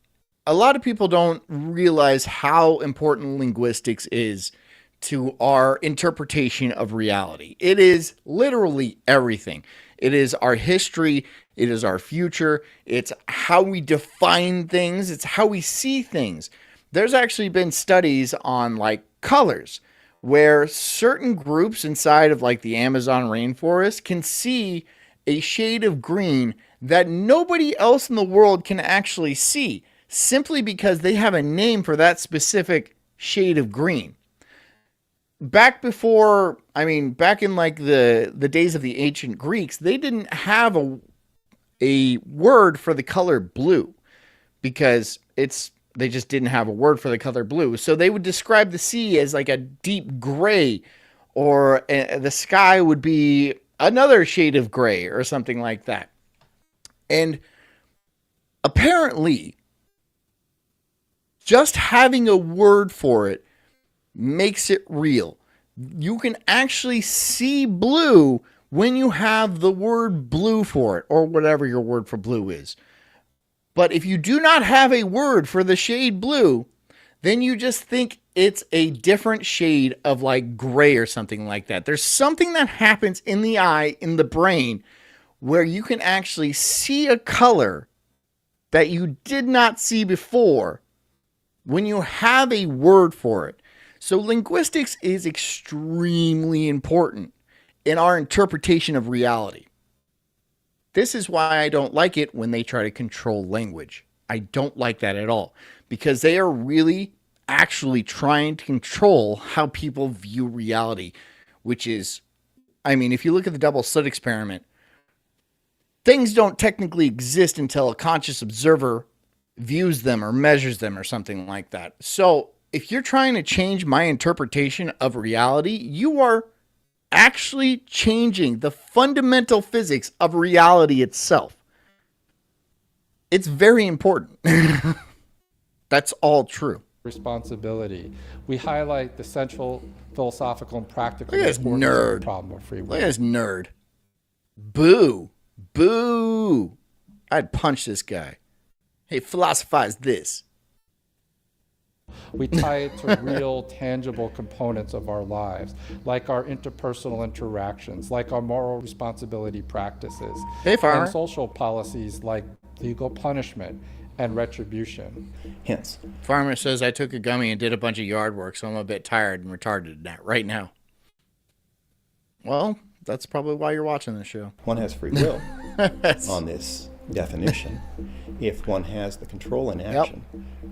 A lot of people don't realize how important linguistics is to our interpretation of reality. It is literally everything. It is our history. It is our future. It's how we define things. It's how we see things. There's actually been studies on like colors where certain groups inside of like the Amazon rainforest can see a shade of green that nobody else in the world can actually see simply because they have a name for that specific shade of green. Back in like the days of the ancient Greeks, they didn't have a word for the color blue because they just didn't have a word for the color blue. So they would describe the sea as like a deep gray, or the sky would be another shade of gray or something like that. And apparently, just having a word for it makes it real. You can actually see blue when you have the word blue for it, or whatever your word for blue is. But if you do not have a word for the shade blue, then you just think it's a different shade of like gray or something like that. There's something that happens in the eye, in the brain, where you can actually see a color that you did not see before when you have a word for it. So linguistics is extremely important in our interpretation of reality. This is why I don't like it when they try to control language. I don't like that at all, because they are really actually trying to control how people view reality, which is, if you look at the double slit experiment, things don't technically exist until a conscious observer views them or measures them or something like that. So if you're trying to change my interpretation of reality, you are actually changing the fundamental physics of reality itself. It's very important. That's all true. Responsibility. We highlight the central philosophical and practical Look at this nerd. Problem of free will. Look at this nerd. Boo. Boo. I'd punch this guy. Hey, philosophize this. We tie it to real, tangible components of our lives, like our interpersonal interactions, like our moral responsibility practices, Hey, farmer. and social policies like legal punishment, and retribution. Hence, Farmer says I took a gummy and did a bunch of yard work, so I'm a bit tired and retarded right now. Well, that's probably why you're watching this show. one has free will on this definition if one has the control and action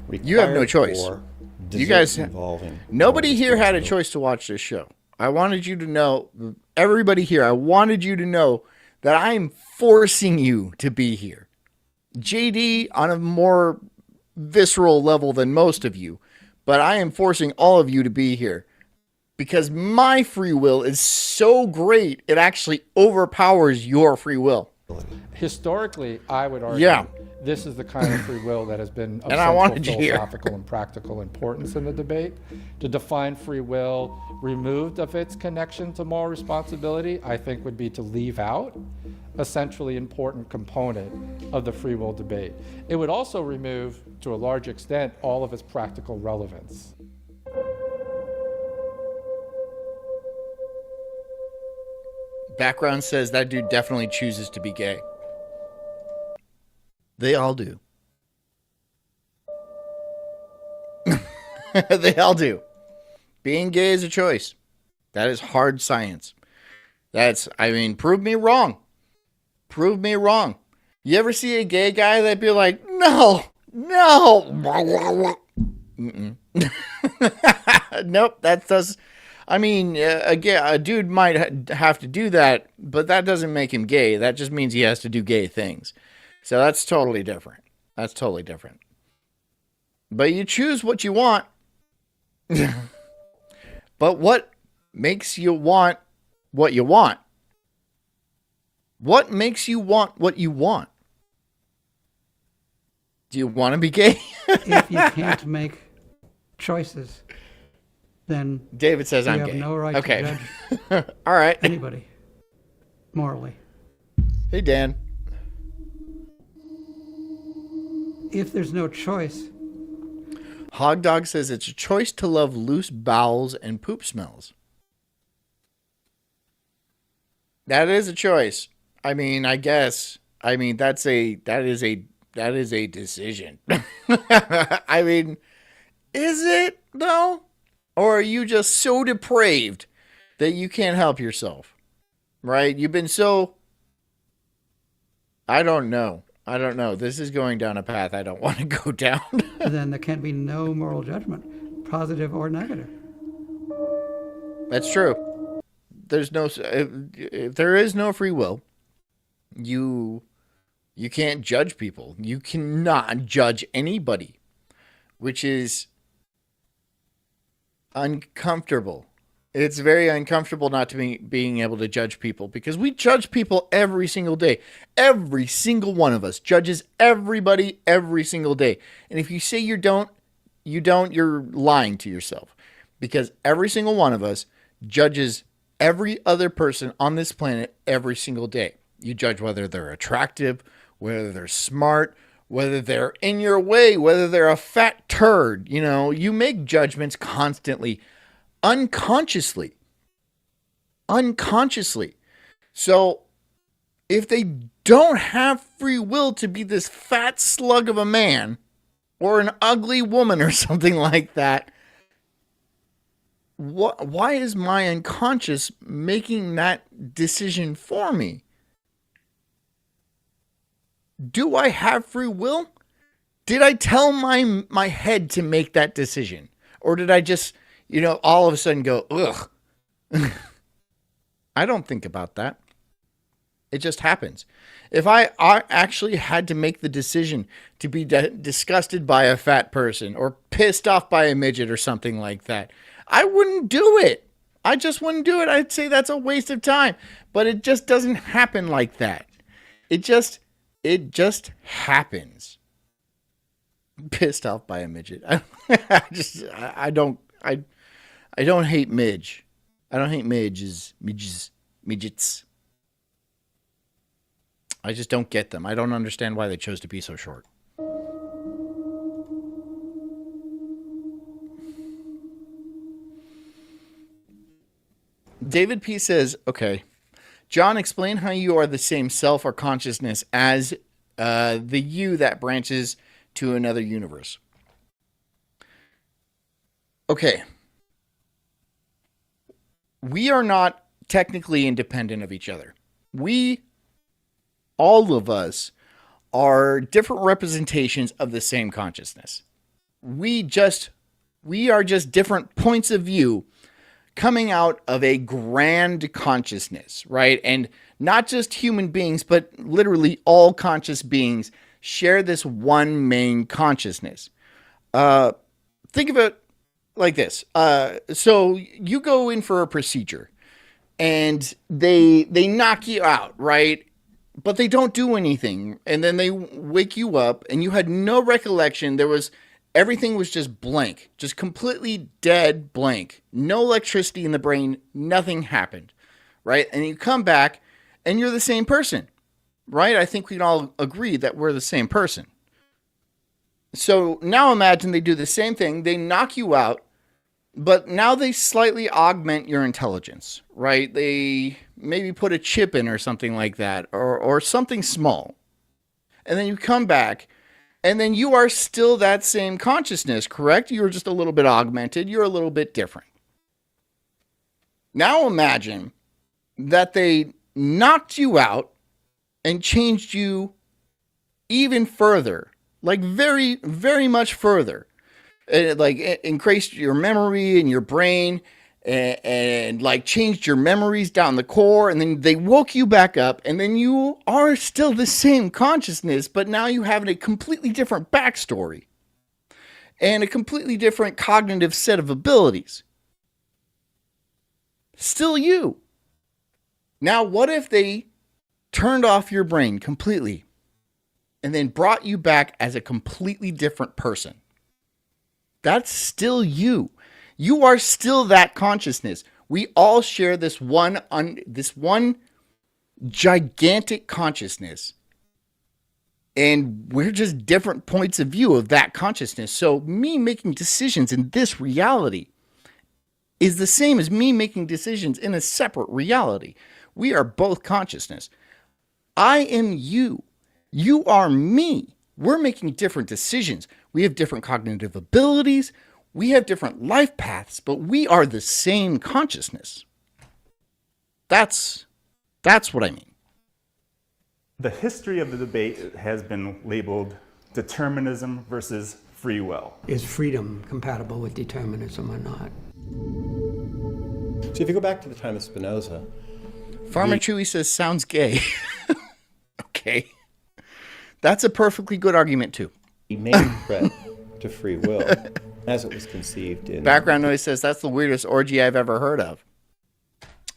required. You have no choice. For You guys, involving nobody here had a choice to watch this show. I wanted you to know, everybody here, I wanted you to know that I'm forcing you to be here. JD on a more visceral level than most of you, but I am forcing all of you to be here because my free will is so great, it actually overpowers your free will. Historically, I would argue this is the kind of free will that has been of central philosophical and practical importance in the debate. To define free will removed of its connection to moral responsibility, I think would be to leave out a centrally important component of the free will debate. It would also remove, to a large extent, all of its practical relevance. Background says that dude definitely chooses to be gay. They all do. They all do. Being gay is a choice. That is hard science. Prove me wrong. Prove me wrong. You ever see a gay guy that be like, no. Mm-mm. Nope, that does. Again, a dude might have to do that, but that doesn't make him gay. That just means he has to do gay things. So that's totally different. That's totally different. But you choose what you want. But what makes you want what you want? What makes you want what you want? Do you want to be gay? If you can't make choices, then David says I'm you gay. have no right Okay. to judge All right. anybody morally. Hey, Dan. If there's no choice, Hog Dog says it's a choice to love loose bowels and poop smells. That is a choice. I guess. That is a decision. Is it though? Or are you just so depraved that you can't help yourself? Right? You've been so... I don't know. This is going down a path I don't want to go down. then there can be no moral judgment, positive or negative. That's true. There's no... If there is no free will, you can't judge people. You cannot judge anybody, which is uncomfortable. It's very uncomfortable not to be being able to judge people because we judge people every single day. Every single one of us judges everybody every single day. And if you say you don't, you're lying to yourself because every single one of us judges every other person on this planet every single day. You judge whether they're attractive, whether they're smart, whether they're in your way, whether they're a fat turd. You make judgments constantly. Unconsciously. So if they don't have free will to be this fat slug of a man or an ugly woman or something like that, why is my unconscious making that decision for me? Do I have free will? Did I tell my head to make that decision? Or did I just... all of a sudden go, ugh. I don't think about that. It just happens. If I actually had to make the decision to be disgusted by a fat person or pissed off by a midget or something like that, I wouldn't do it. I just wouldn't do it. I'd say that's a waste of time. But it just doesn't happen like that. It just happens. Pissed off by a midget. I don't hate midge. I don't hate midgets. I just don't get them. I don't understand why they chose to be so short. David P. says, okay, John, explain how you are the same self or consciousness as the you that branches to another universe. Okay. We are not technically independent of each other. All of us, are different representations of the same consciousness. We are just different points of view coming out of a grand consciousness, right? And not just human beings, but literally all conscious beings share this one main consciousness. Think of it like this. So you go in for a procedure and they knock you out, right? But they don't do anything. And then they wake you up and you had no recollection. Everything was just blank, just completely dead blank. No electricity in the brain. Nothing happened, right? And you come back and you're the same person, right? I think we can all agree that we're the same person. So now imagine they do the same thing. They knock you out, but now they slightly augment your intelligence, right? They maybe put a chip in or something like that, or something small. And then you come back, and then you are still that same consciousness, correct? You're just a little bit augmented. You're a little bit different. Now imagine that they knocked you out and changed you even further, like very, very much further. It like increased your memory in your brain and like changed your memories down the core, and then they woke you back up, and then you are still the same consciousness, but now you have a completely different backstory and a completely different cognitive set of abilities. Still you. Now, what if they turned off your brain completely and then brought you back as a completely different person? That's still you. You are still that consciousness. We all share this one gigantic consciousness. And we're just different points of view of that consciousness. So me making decisions in this reality is the same as me making decisions in a separate reality. We are both consciousness. I am you. You are me. We're making different decisions. We have different cognitive abilities. We have different life paths, but we are the same consciousness. That's what I mean. The history of the debate has been labeled determinism versus free will. Is freedom compatible with determinism or not? So if you go back to the time of Spinoza... Farmer Chewy says, sounds gay. Okay. That's a perfectly good argument, too. The main threat to free will, as it was conceived in... Background noise says, that's the weirdest orgy I've ever heard of.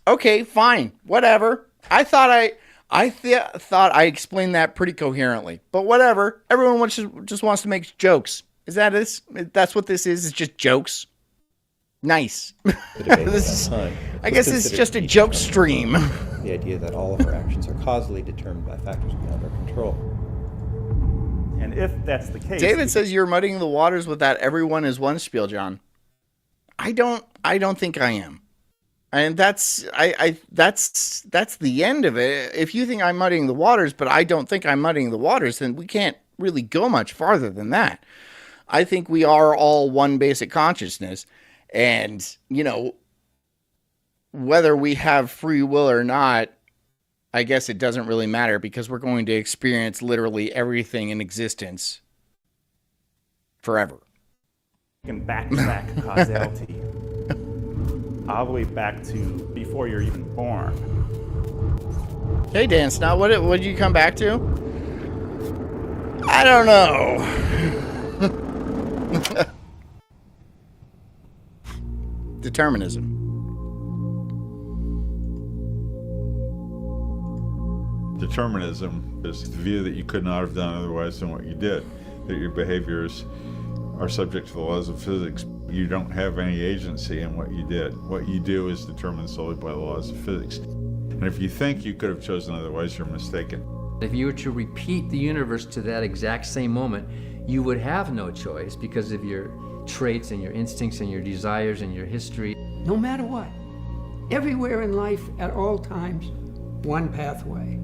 Okay, fine. Whatever. I thought I explained that pretty coherently. But whatever. Everyone just wants to make jokes. Is that it? That's what this is? It's just jokes? Nice. I guess it's just a joke stream. The idea that all of our actions are causally determined by factors beyond our control. And if that's the case... David says you're muddying the waters with that everyone is one spiel, John. I don't think I am. And that's the end of it. If you think I'm muddying the waters, but I don't think I'm muddying the waters, then we can't really go much farther than that. I think we are all one basic consciousness. And, whether we have free will or not, I guess it doesn't really matter because we're going to experience literally everything in existence forever. And back-to-back causality. All the way back to before you're even born. Hey, Dan Snout, what did you come back to? I don't know. Determinism. Determinism is the view that you could not have done otherwise than what you did, that your behaviors are subject to the laws of physics. You don't have any agency in what you did. What you do is determined solely by the laws of physics. And if you think you could have chosen otherwise, you're mistaken. If you were to repeat the universe to that exact same moment, you would have no choice because of your traits and your instincts and your desires and your history. No matter what, everywhere in life, at all times, one pathway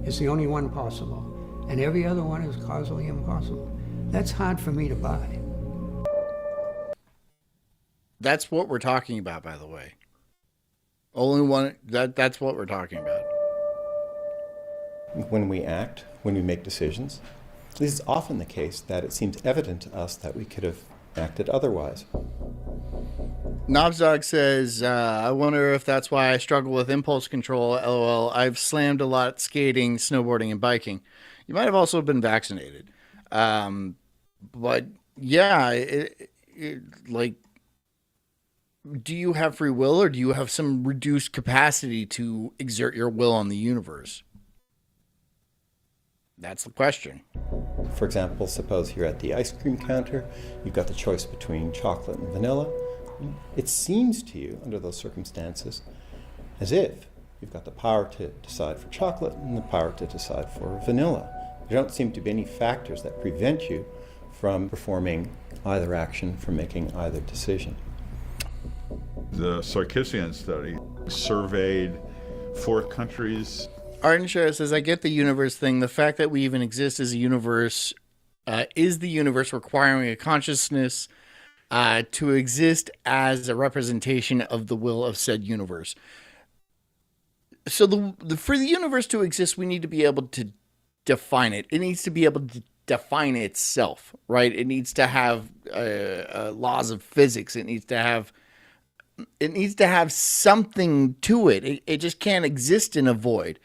is the only one possible. and every other one is causally impossible. That's hard for me to buy. That's what we're talking about, by the way. Only one, that's what we're talking about. When we act, when we make decisions, this is often the case that it seems evident to us that we could have acted otherwise. Knobsdog says, I wonder if that's why I struggle with impulse control. LOL. I've slammed a lot skating, snowboarding, and biking. You might have also been vaccinated. But yeah, like, do you have free will, or do you have some reduced capacity to exert your will on the universe? That's the question. For example, suppose you're at the ice cream counter, you've got the choice between chocolate and vanilla. It seems to you, under those circumstances, as if you've got the power to decide for chocolate and the power to decide for vanilla. There don't seem to be any factors that prevent you from performing either action, from making either decision. The Sarkisian study surveyed 4 countries. Arden Shara says, I get the universe thing. The fact that we even exist as a universe is the universe requiring a consciousness to exist as a representation of the will of said universe. So for the universe to exist, we need to be able to define it. It needs to be able to define itself, right? It needs to have laws of physics. It needs to have something to it. It just can't exist in a void.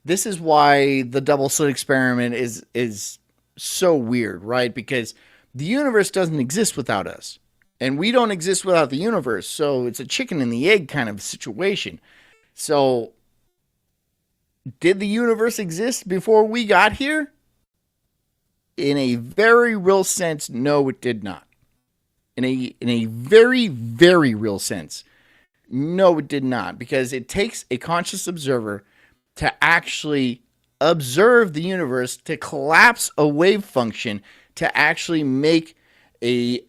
This is why the double slit experiment is so weird, right? Because the universe doesn't exist without us, and we don't exist without the universe. So it's a chicken and the egg kind of situation. So did the universe exist before we got here? In a very real sense, no, it did not. In a very, very real sense, no, it did not. Because it takes a conscious observer to actually observe the universe, to collapse a wave function, to actually make a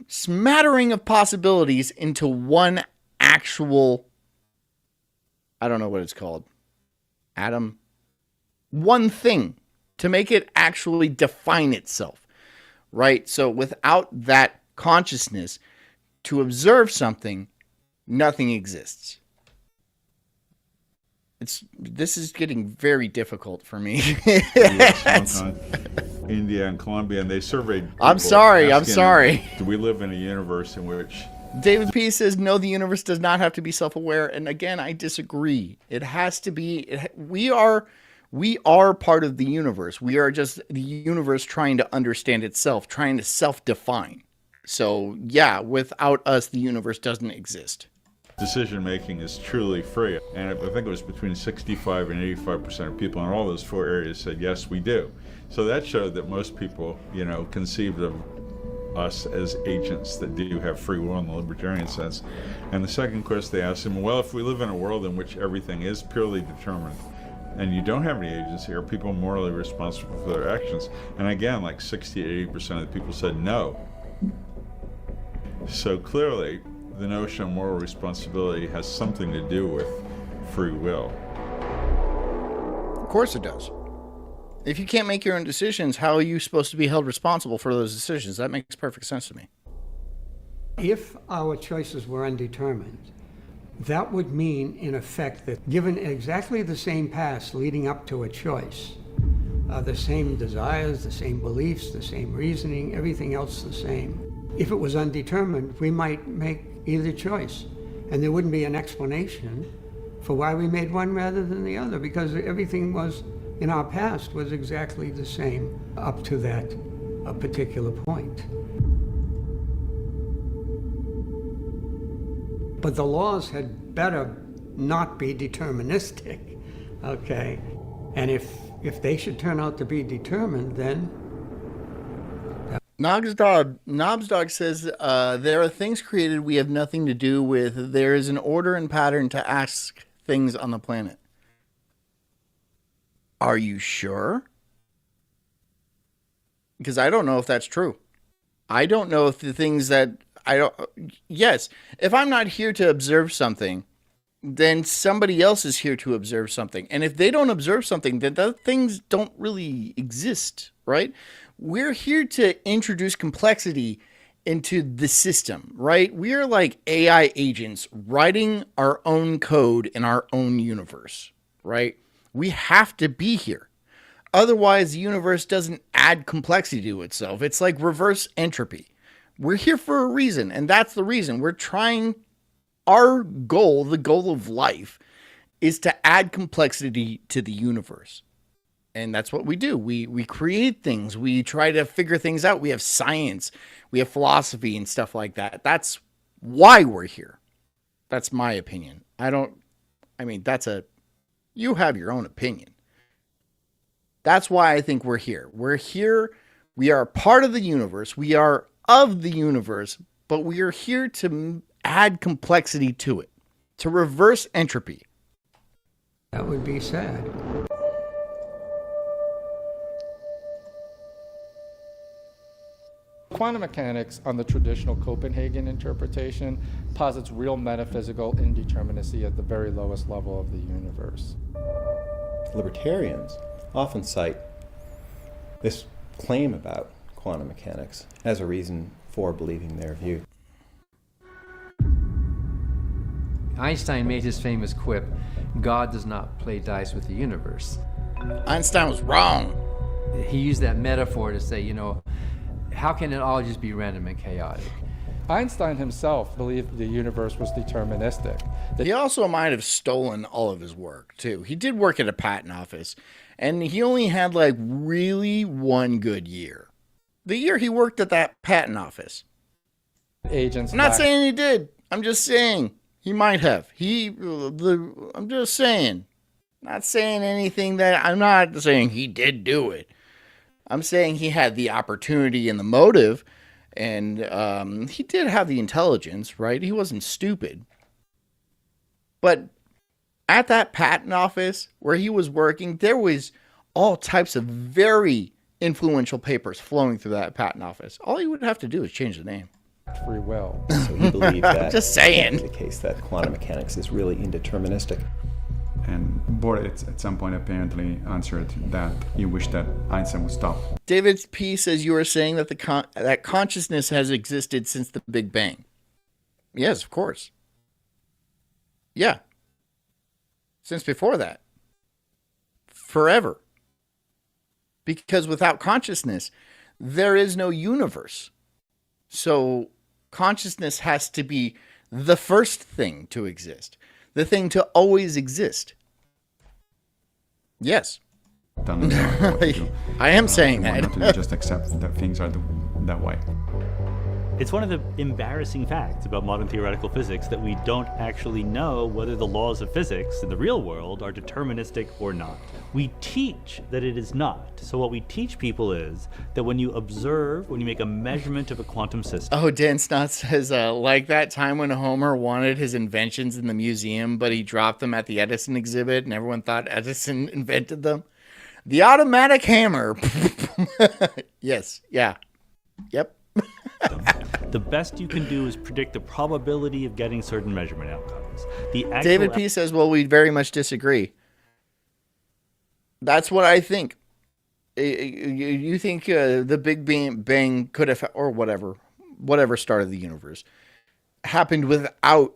smattering of possibilities into one actual, I don't know what it's called, atom, one thing, to make it actually define itself, right? So without that consciousness to observe something, nothing exists. This is getting very difficult for me. India and Colombia, and they surveyed people. I'm sorry. Do we live in a universe in which... David P. says, no, the universe does not have to be self-aware. And again, I disagree. It has to be. We are part of the universe. We are just the universe trying to understand itself, trying to self-define. So, yeah, without us, the universe doesn't exist. Decision making is truly free, and I think it was between 65 and 85% of people in all those 4 areas said yes, we do. So that showed that most people, conceived of us as agents that do have free will in the libertarian sense. And the second question they asked him, well, if we live in a world in which everything is purely determined and you don't have any agency, are people morally responsible for their actions? And again, like 60 to 80% of the people said no. So clearly, the notion of moral responsibility has something to do with free will. Of course it does. If you can't make your own decisions, how are you supposed to be held responsible for those decisions? That makes perfect sense to me. If our choices were undetermined, that would mean, in effect, that given exactly the same paths leading up to a choice, the same desires, the same beliefs, the same reasoning, everything else the same. If it was undetermined, we might make either choice, and there wouldn't be an explanation for why we made one rather than the other, because everything was in our past was exactly the same up to that particular point. But the laws had better not be deterministic, okay? And if they should turn out to be determined, then... Knobsdog says, there are things created we have nothing to do with. There is an order and pattern to ask things on the planet. Are you sure? Because I don't know if that's true. I don't know if the things that yes, if I'm not here to observe something then somebody else is here to observe something. And if they don't observe something, then those things don't really exist, right? We're here to introduce complexity into the system, right? We are like AI agents writing our own code in our own universe, right? We have to be here. Otherwise, the universe doesn't add complexity to itself. It's like reverse entropy. We're here for a reason, and that's the reason. We're trying, our goal, the goal of life, is to add complexity to the universe. And that's what we do. We create things. We try to figure things out. We have science. We have philosophy and stuff like that. That's why we're here. That's my opinion. You have your own opinion. That's why I think we're here. We're here. We are part of the universe. We are of the universe, but we are here to add complexity to it, to reverse entropy. That would be sad. Quantum mechanics, on the traditional Copenhagen interpretation, posits real metaphysical indeterminacy at the very lowest level of the universe. Libertarians often cite this claim about quantum mechanics as a reason for believing their view. Einstein made his famous quip, God does not play dice with the universe. Einstein was wrong. He used that metaphor to say, how can it all just be random and chaotic? Einstein himself believed the universe was deterministic. He also might have stolen all of his work, too. He did work at a patent office, and he only had really one good year. The year he worked at that patent office. Agents. I'm not saying he did. I'm just saying he might have. I'm just saying. Not saying anything that, I'm not saying he did do it. I'm saying he had the opportunity and the motive, and he did have the intelligence, right? He wasn't stupid. But at that patent office where he was working, there was all types of very influential papers flowing through that patent office. All he would have to do is change the name. Free will. So you believe that just saying. The case that quantum mechanics is really indeterministic. And Bohr at some point apparently answered that he wished that Einstein would stop. David P. says you are saying that that consciousness has existed since the Big Bang. Yes, of course. Yeah. Since before that. Forever. Because without consciousness, there is no universe. So consciousness has to be the first thing to exist. The thing to always exist. Yes. I am saying that. Not to just accept that things are that way. It's one of the embarrassing facts about modern theoretical physics that we don't actually know whether the laws of physics in the real world are deterministic or not. We teach that it is not. So what we teach people is that when you observe, when you make a measurement of a quantum system. Oh, Dan Snott says, like that time when Homer wanted his inventions in the museum, but he dropped them at the Edison exhibit and everyone thought Edison invented them. The automatic hammer. Yes. Yeah. Yep. The best you can do is predict the probability of getting certain measurement outcomes. David P. says, well, we very much disagree. That's what I think. You think the Big Bang could have, or whatever started the universe, happened without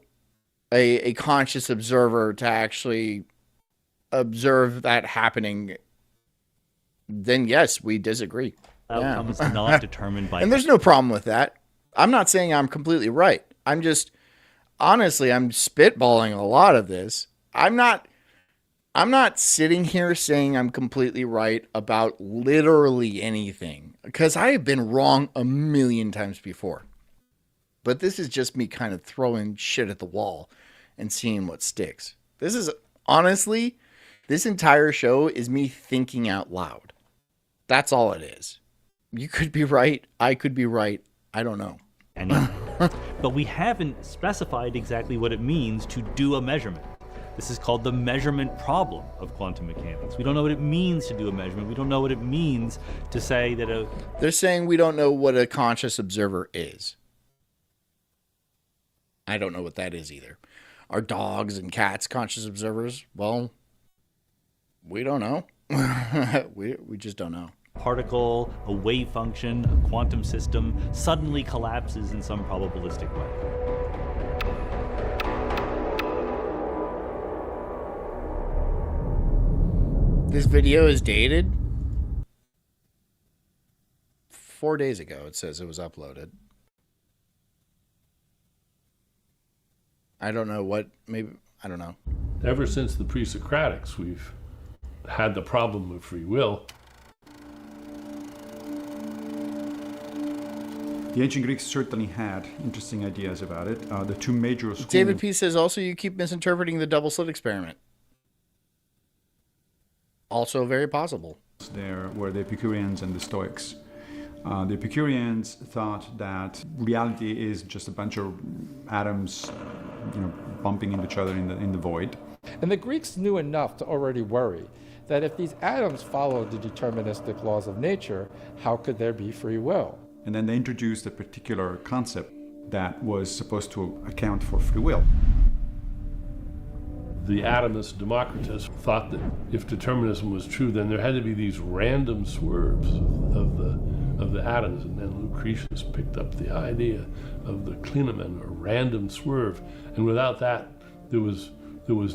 a conscious observer to actually observe that happening, then yes, we disagree. Outcome is not determined by... And there's no problem with that. I'm not saying I'm completely right. I'm just, honestly, I'm spitballing a lot of this. I'm not sitting here saying I'm completely right about literally anything, because I have been wrong a million times before. But this is just me kind of throwing shit at the wall and seeing what sticks. This is, honestly, this entire show is me thinking out loud. That's all it is. You could be right. I could be right. I don't know. But we haven't specified exactly what it means to do a measurement. This is called the measurement problem of quantum mechanics. We don't know what it means to do a measurement. We don't know what it means to say that They're saying we don't know what a conscious observer is. I don't know what that is either. Are dogs and cats conscious observers? Well, we don't know. we just don't know. Particle, a wave function, a quantum system suddenly collapses in some probabilistic way. This video is dated 4 days ago. It says it was uploaded. I don't know what, maybe, I don't know. Ever since the pre-Socratics, we've had the problem of free will. The ancient Greeks certainly had interesting ideas about it. The two major schools... David P. says also you keep misinterpreting the double slit experiment. Also very possible. There were the Epicureans and the Stoics. The Epicureans thought that reality is just a bunch of atoms, bumping into each other in the void. And the Greeks knew enough to already worry that if these atoms followed the deterministic laws of nature, how could there be free will? And then they introduced a particular concept that was supposed to account for free will. The atomist Democritus thought that if determinism was true, then there had to be these random swerves of the atoms, and then Lucretius picked up the idea of the clinamen, or random swerve, and without that, there was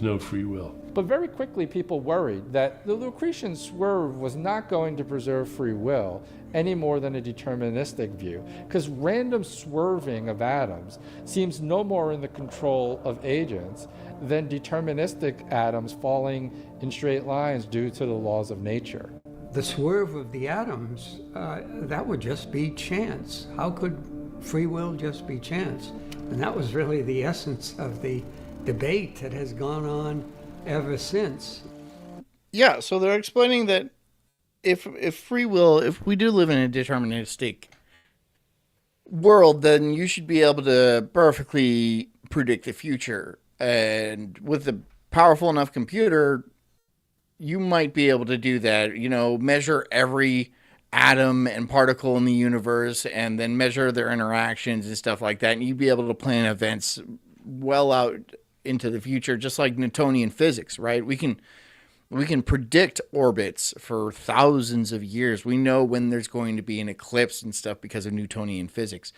no free will. But very quickly, people worried that the Lucretian swerve was not going to preserve free will any more than a deterministic view, because random swerving of atoms seems no more in the control of agents than deterministic atoms falling in straight lines due to the laws of nature. The swerve of the atoms, that would just be chance. How could free will just be chance? And that was really the essence of the debate that has gone on ever since. Yeah, so they're explaining that if free will, if we do live in a deterministic world, then you should be able to perfectly predict the future. And with a powerful enough computer, you might be able to do that, measure every atom and particle in the universe and then measure their interactions and stuff like that. And you'd be able to plan events well out into the future, just like Newtonian physics, right? We can predict orbits for thousands of years. We know when there's going to be an eclipse and stuff because of Newtonian physics.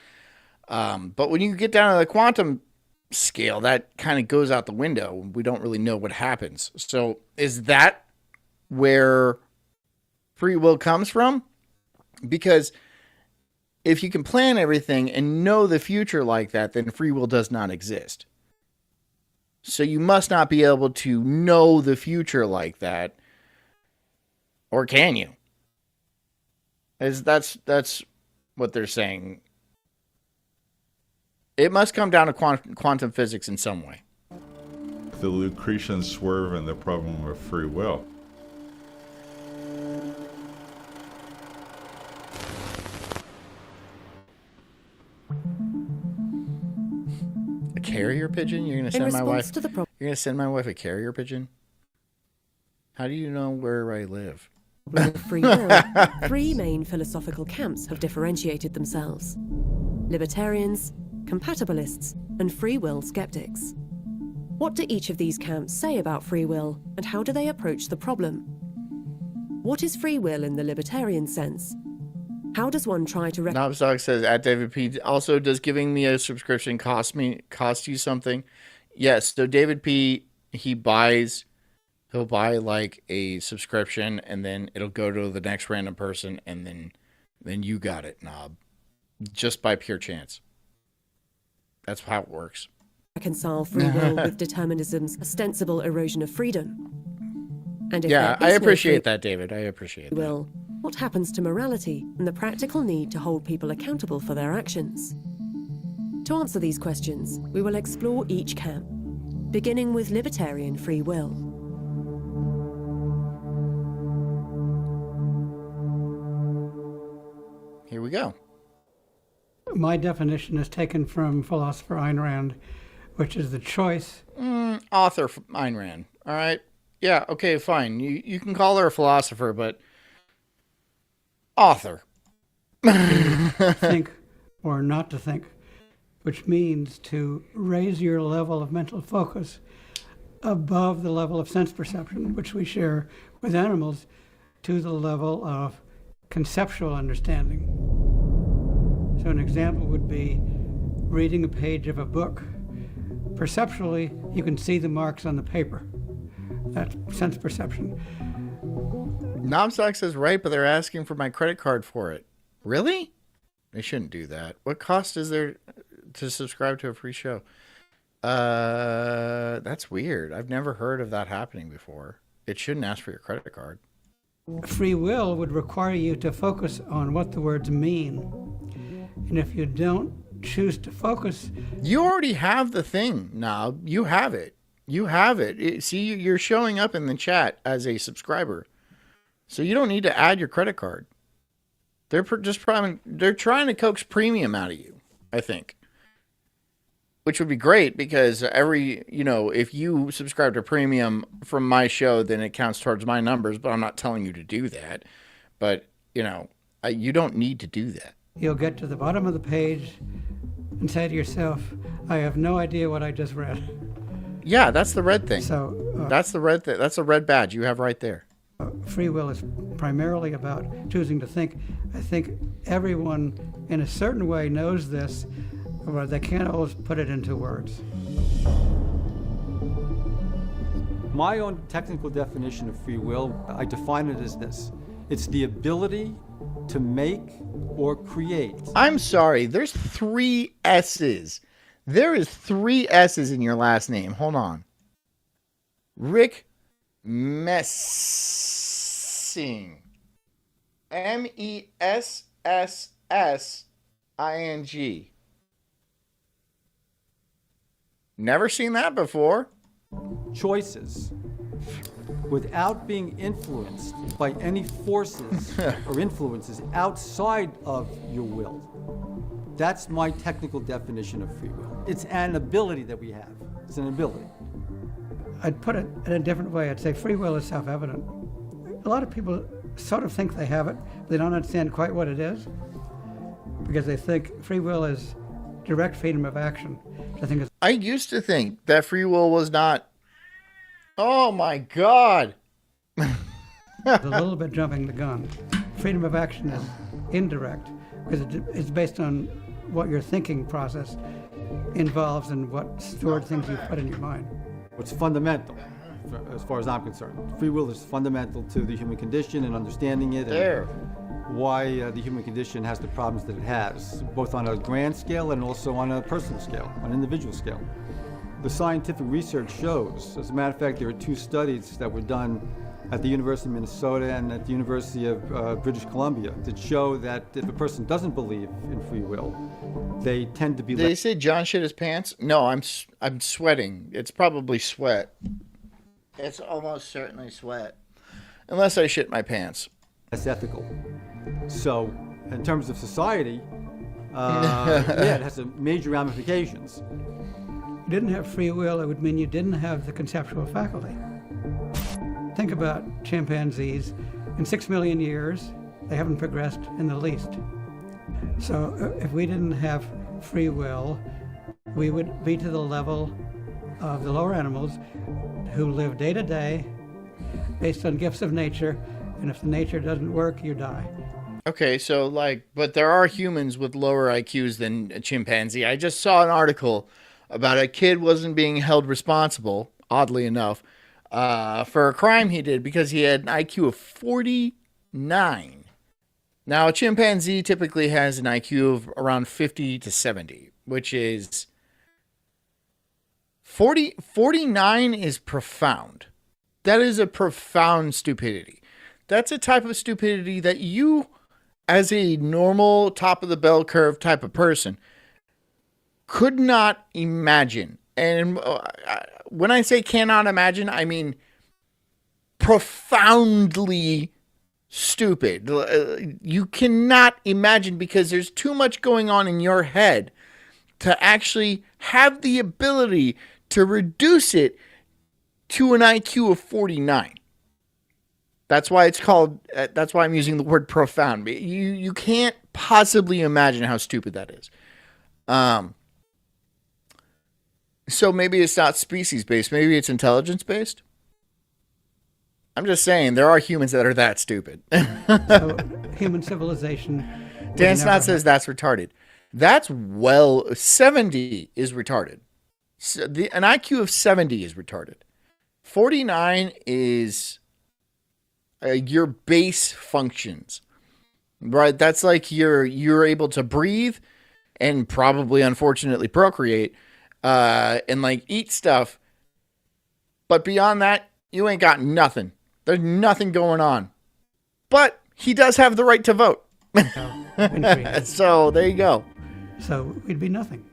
But when you get down to the quantum scale, that kind of goes out the window. We don't really know what happens. So is that where free will comes from? Because if you can plan everything and know the future like that, then free will does not exist. So you must not be able to know the future like that. Or can you? That's what they're saying. It must come down to quantum physics in some way. The Lucretian swerve and the problem of free will. A carrier pigeon? You're gonna send my wife? You're gonna send my wife a carrier pigeon? How do you know where I live? Free will. Three main philosophical camps have differentiated themselves: libertarians, compatibilists, and free will skeptics. What do each of these camps say about free will, and how do they approach the problem? What is free will in the libertarian sense? How does one try to... Knobstock says, at David P. Also, does giving me a subscription cost you something? Yes, so David P., he'll buy like a subscription, and then it'll go to the next random person, and then you got it, Knob. Just by pure chance. That's how it works. Reconcile free will with determinism's ostensible erosion of freedom. And if yeah, there is I appreciate no that, David. I appreciate free will, what happens to morality and the practical need to hold people accountable for their actions? To answer these questions, we will explore each camp, beginning with libertarian free will. Here we go. My definition is taken from philosopher Ayn Rand, which is the choice. Author Ayn Rand. All right. Yeah. Okay. Fine. You can call her a philosopher, but author. Think or not to think. which means to raise your level of mental focus above the level of sense perception, which we share with animals, to the level of conceptual understanding. So an example would be reading a page of a book. Perceptually, you can see the marks on the paper. That's sense perception. Knobsack says, right, but they're asking for my credit card for it. Really? They shouldn't do that. What cost is there to subscribe to a free show? That's weird. I've never heard of that happening before. It shouldn't ask for your credit card. Free will would require you to focus on what the words mean. And if you don't choose to focus... You already have the thing, Knob. You have it. You have it. See, you're showing up in the chat as a subscriber. So you don't need to add your credit card. They're trying to coax premium out of you, I think. Which would be great because if you subscribe to premium from my show, then it counts towards my numbers, but I'm not telling you to do that. But, you don't need to do that. You'll get to the bottom of the page and say to yourself, I have no idea what I just read. Yeah, that's the red thing. So that's the red that's a red badge you have right there. Free will is primarily about choosing to think. I think everyone in a certain way knows this, but they can't always put it into words. My own technical definition of free will, I define it as this. It's the ability to make or create. I'm sorry, there's 3 S's. There is 3 S's in your last name. Hold on. Rick Messing. Messssing. Never seen that before. Choices without being influenced by any forces or influences outside of your will. That's my technical definition of free will. It's an ability that we have. It's an ability. I'd put it in a different way. I'd say free will is self-evident. A lot of people sort of think they have it, but they don't understand quite what it is, because they think free will is direct freedom of action. I used to think that free will was not. Oh my God! A little bit jumping the gun. Freedom of action is indirect because it's based on what your thinking process involves and what stored things you put in your mind. What's fundamental, as far as I'm concerned, free will is fundamental to the human condition and understanding it. There. And why the human condition has the problems that it has, both on a grand scale and also on a personal scale, on an individual scale. The scientific research shows, as a matter of fact, there are 2 studies that were done at the University of Minnesota and at the University of British Columbia that show that if a person doesn't believe in free will, they tend to be... Did they say John shit his pants? No, I'm sweating. It's probably sweat. It's almost certainly sweat. Unless I shit my pants. That's ethical. So, in terms of society, it has major ramifications. If you didn't have free will, it would mean you didn't have the conceptual faculty. Think about chimpanzees. In 6 million years, they haven't progressed in the least. So if we didn't have free will, we would be to the level of the lower animals who live day to day based on gifts of nature, and if the nature doesn't work, you die. Okay, so but there are humans with lower IQs than a chimpanzee. I just saw an article about a kid wasn't being held responsible, oddly enough, for a crime he did because he had an IQ of 49. Now, a chimpanzee typically has an IQ of around 50 to 70, which is 49 is profound. That is a profound stupidity. That's a type of stupidity that you, as a normal top of the bell curve type of person, could not imagine. And when I say cannot imagine, I mean profoundly stupid. You cannot imagine because there's too much going on in your head to actually have the ability to reduce it to an IQ of 49. That's why it's called, that's why I'm using the word profound. You can't possibly imagine how stupid that is. So maybe it's not species based. Maybe it's intelligence based. I'm just saying there are humans that are that stupid. So human civilization. Dan Snott says that's retarded. That's 70 is retarded. So an IQ of 70 is retarded. 49 is your base functions, right? That's like you're able to breathe and probably, unfortunately, procreate and like eat stuff. But beyond that, you ain't got nothing. There's nothing going on. But he does have the right to vote. So there you go. So we'd be nothing.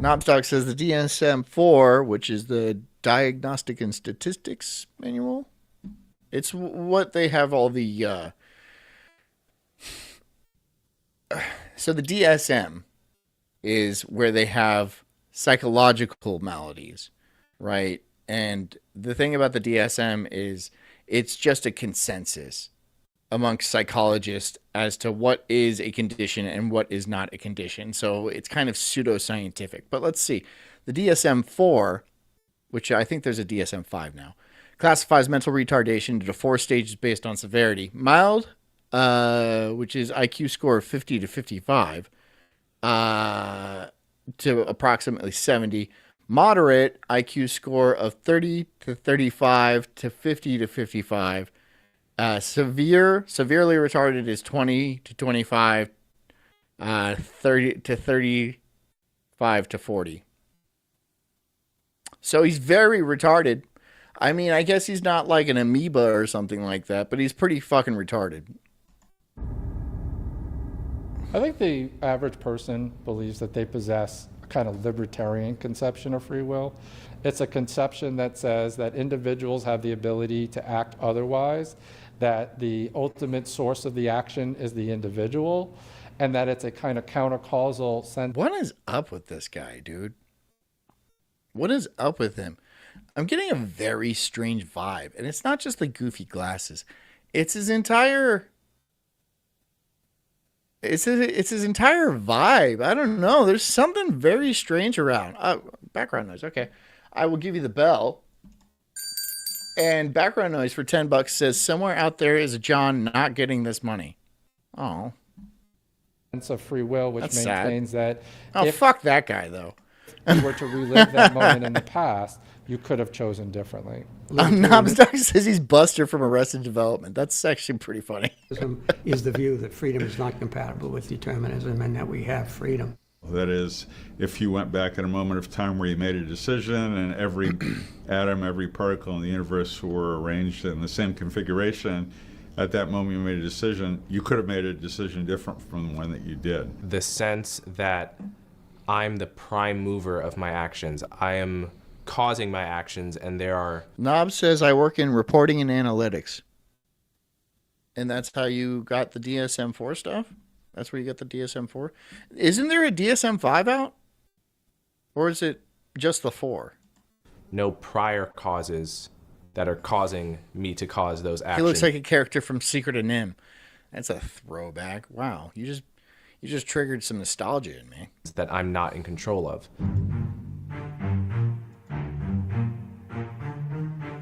Knobstock says the DSM-4, which is the Diagnostic and Statistics Manual, it's what they have all the... So the DSM is where they have psychological maladies, right? And the thing about the DSM is it's just a consensus amongst psychologists as to what is a condition and what is not a condition. So it's kind of pseudoscientific. But let's see. The DSM-4, which I think there's a DSM-5 now, classifies mental retardation into 4 stages based on severity. Mild, which is IQ score of 50 to 55, to approximately 70. Moderate, IQ score of 30 to 35 to 50 to 55. Severely retarded is 20 to 25, 30 to 35 to 40. So he's very retarded. I mean, I guess he's not like an amoeba or something like that, but he's pretty fucking retarded. I think the average person believes that they possess a kind of libertarian conception of free will. It's a conception that says that individuals have the ability to act otherwise, that the ultimate source of the action is the individual, and that it's a kind of counter-causal sense. What is up with this guy, dude? What is up with him? I'm getting a very strange vibe, and it's not just the goofy glasses. It's his entire... It's his entire vibe. I don't know. There's something very strange around. Background noise. Okay. I will give you the bell. And background noise for $10 says somewhere out there is a John not getting this money. Oh. Sense of free will, which That's maintains sad. that Oh, if fuck that guy, though. you were to relive that moment in the past, you could have chosen differently. Knobstock says he's Buster from Arrested Development. That's actually pretty funny. Is the view that freedom is not compatible with determinism and that we have freedom. That is, if you went back in a moment of time where you made a decision and every atom, every particle in the universe were arranged in the same configuration, at that moment you made a decision, you could have made a decision different from the one that you did. The sense that I'm the prime mover of my actions. I am causing my actions, and there are... Knob says I work in reporting and analytics. And that's how you got the DSM-4 stuff? That's where you get the DSM-4? Isn't there a DSM-5 out? Or is it just the 4? No prior causes that are causing me to cause those actions. He looks like a character from Secret of Nim. That's a throwback. Wow, you just triggered some nostalgia in me. That I'm not in control of.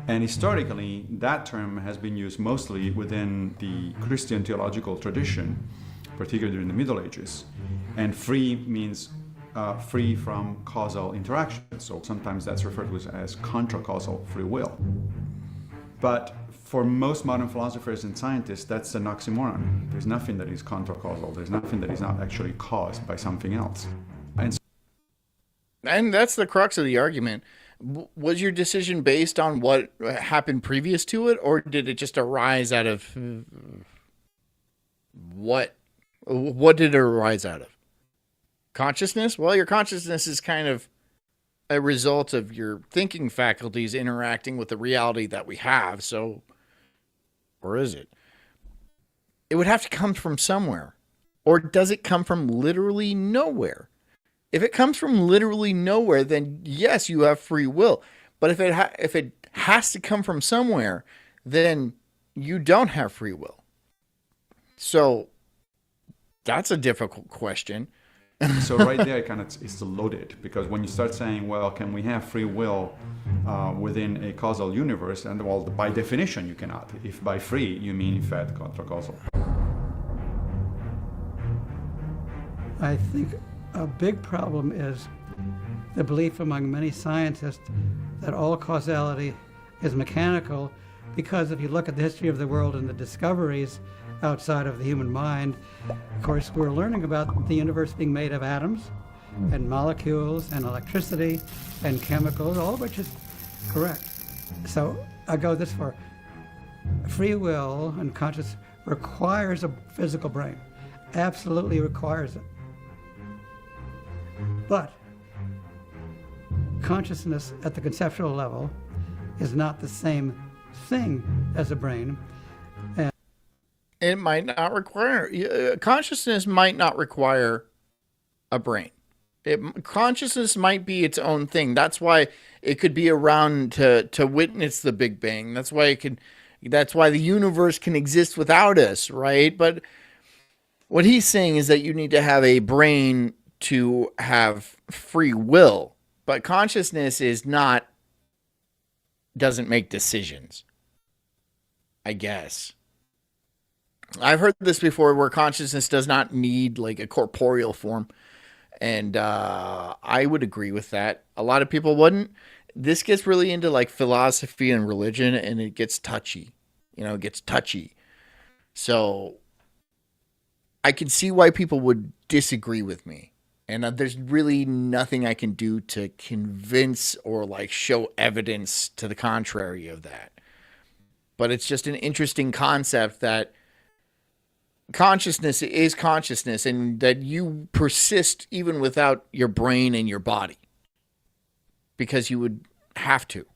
And historically, that term has been used mostly within the Christian theological tradition, particularly during the Middle Ages. And free means free from causal interaction. So sometimes that's referred to as contra-causal free will. But for most modern philosophers and scientists, that's an oxymoron. There's nothing that is contra-causal. There's nothing that is not actually caused by something else. And that's the crux of the argument. Was your decision based on what happened previous to it, or did it just arise out of what? What did it arise out of? Consciousness? Well, your consciousness is kind of a result of your thinking faculties interacting with the reality that we have. So, or is it? It would have to come from somewhere. Or does it come from literally nowhere? If it comes from literally nowhere, then yes, you have free will. But if it has to come from somewhere, then you don't have free will. So That's a difficult question. So right there, it's loaded, because when you start saying, well, can we have free will within a causal universe? And well, by definition, you cannot. If by free you mean in fact contra-causal. I think a big problem is the belief among many scientists that all causality is mechanical, because if you look at the history of the world and the discoveries outside of the human mind, of course, we're learning about the universe being made of atoms and molecules and electricity and chemicals, all of which is correct. So I go this far. Free will and consciousness requires a physical brain, absolutely requires it. But consciousness at the conceptual level is not the same thing as a brain. And it might not require, consciousness might not require a brain. Consciousness might be its own thing. That's why it could be around to witness the Big Bang. That's why the universe can exist without us, right? But what he's saying is that you need to have a brain to have free will, but consciousness doesn't make decisions, I guess. I've heard this before, where consciousness does not need like a corporeal form. And I would agree with that. A lot of people wouldn't. This gets really into like philosophy and religion, and it gets touchy. It gets touchy. So I can see why people would disagree with me. And there's really nothing I can do to convince or like show evidence to the contrary of that. But it's just an interesting concept that consciousness is consciousness, and that you persist even without your brain and your body, because you would have to.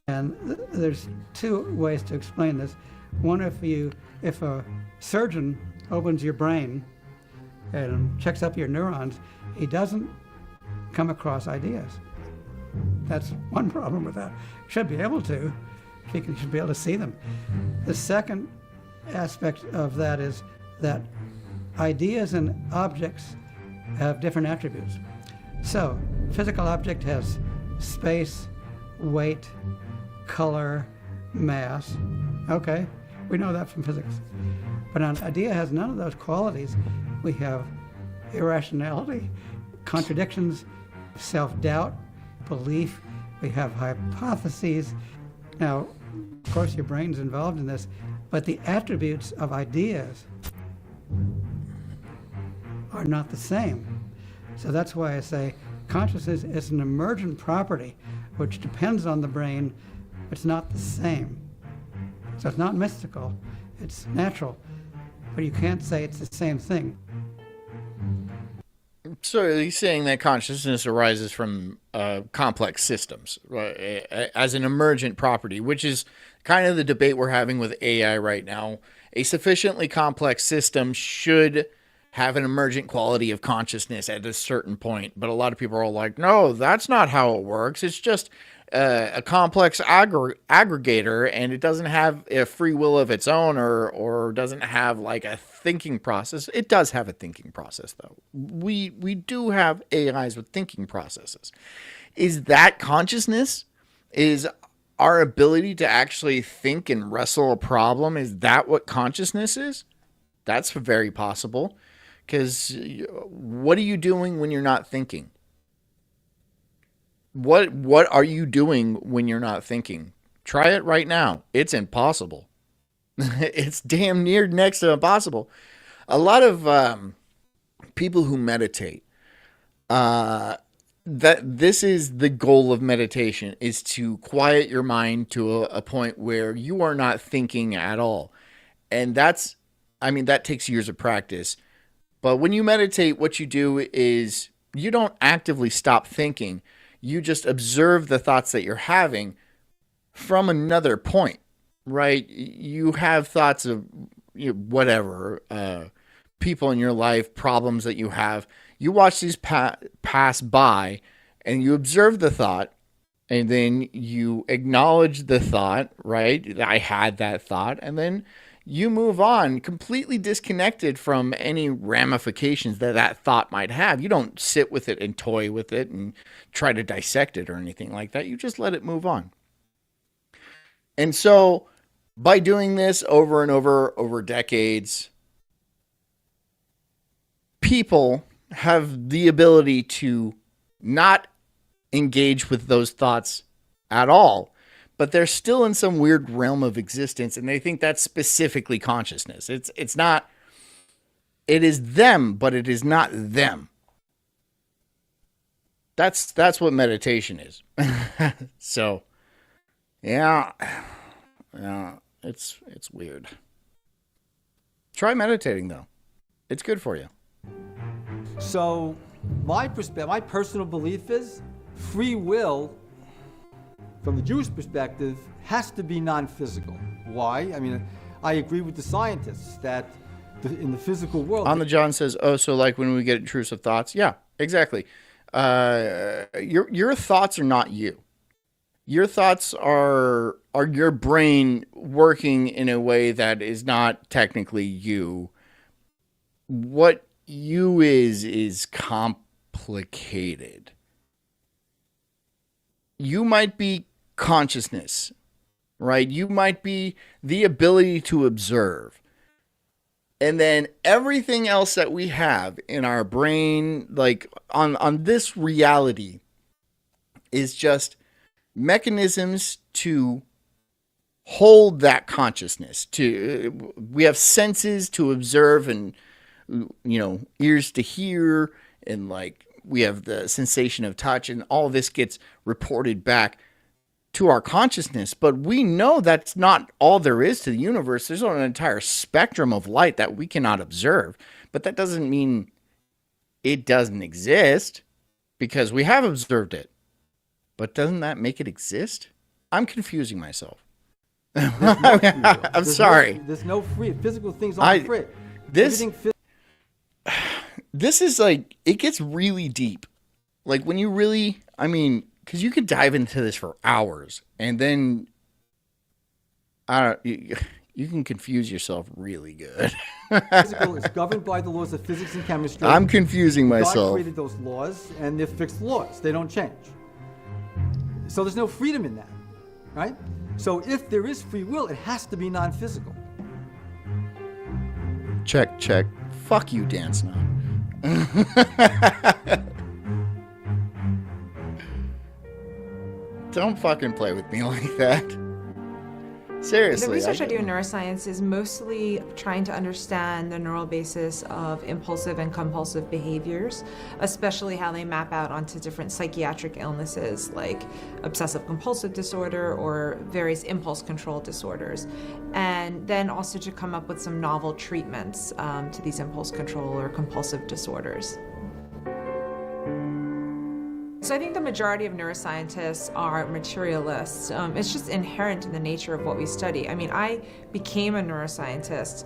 And there's two ways to explain this. One, if a surgeon opens your brain and checks up your neurons, he doesn't come across ideas. That's one problem with that. Should be able to. He should be able to see them. The second aspect of that is that ideas and objects have different attributes. So, physical object has space, weight, color, mass. Okay, we know that from physics. But an idea has none of those qualities. We have irrationality, contradictions, self-doubt, belief. We have hypotheses. Now, of course, your brain's involved in this, but the attributes of ideas are not the same. So that's why I say consciousness is an emergent property which depends on the brain. It's not the same. So it's not mystical, it's natural, but you can't say it's the same thing. So he's saying that consciousness arises from complex systems, right, as an emergent property, which is kind of the debate we're having with AI right now. A sufficiently complex system should have an emergent quality of consciousness at a certain point. But a lot of people are all like, no, that's not how it works. It's just a complex aggregator, and it doesn't have a free will of its own, or doesn't have like a thinking process. It does have a thinking process, though. We do have AIs with thinking processes. Is that consciousness? Is our ability to actually think and wrestle a problem, is that what consciousness is? That's very possible. Because what are you doing when you're not thinking? What are you doing when you're not thinking? Try it right now. It's impossible. It's damn near next to impossible. A lot of people who meditate, that this is the goal of meditation, is to quiet your mind to a point where you are not thinking at all. And that takes years of practice. But when you meditate, what you do is you don't actively stop thinking. You just observe the thoughts that you're having from another point, right? You have thoughts of whatever, people in your life, problems that you have. You watch these pass by, and you observe the thought, and then you acknowledge the thought, right? I had that thought, and then you move on completely disconnected from any ramifications that that thought might have. You don't sit with it and toy with it and try to dissect it or anything like that. You just let it move on. And so by doing this over and over decades, people have the ability to not engage with those thoughts at all, but they're still in some weird realm of existence, and they think that's specifically consciousness. It's not, it is them, but it is not them. That's what meditation is. So, yeah, it's weird. Try meditating though. It's good for you. So my personal belief is free will, from the Jewish perspective, has to be non-physical. Why? I mean, I agree with the scientists that in the physical world... On the John says, oh, so like when we get intrusive thoughts? Yeah, exactly. Your thoughts are not you. Your thoughts are your brain working in a way that is not technically you. What you is complicated. You might be consciousness, right? You might be the ability to observe. And then everything else that we have in our brain, like on this reality, is just mechanisms to hold that consciousness. We have senses to observe and, ears to hear, and like we have the sensation of touch, and all this gets reported back to our consciousness. But we know that's not all there is to the universe. There's an entire spectrum of light that we cannot observe. But that doesn't mean it doesn't exist, because we have observed it. But doesn't that make it exist? I'm confusing myself. I'm sorry. There's no free. Physical things aren't free. This is like, it gets really deep. Like when you really, because you could dive into this for hours, and then you can confuse yourself really good. Physical is governed by the laws of physics and chemistry. I'm confusing myself. God created those laws, and they're fixed laws. They don't change. So there's no freedom in that, right? So if there is free will, it has to be non-physical. Check. Fuck you, Dan Snow. Don't fucking play with me like that. Seriously. The research I do in neuroscience is mostly trying to understand the neural basis of impulsive and compulsive behaviors, especially how they map out onto different psychiatric illnesses like obsessive compulsive disorder or various impulse control disorders. And then also to come up with some novel treatments to these impulse control or compulsive disorders. So I think the majority of neuroscientists are materialists. It's just inherent in the nature of what we study. I became a neuroscientist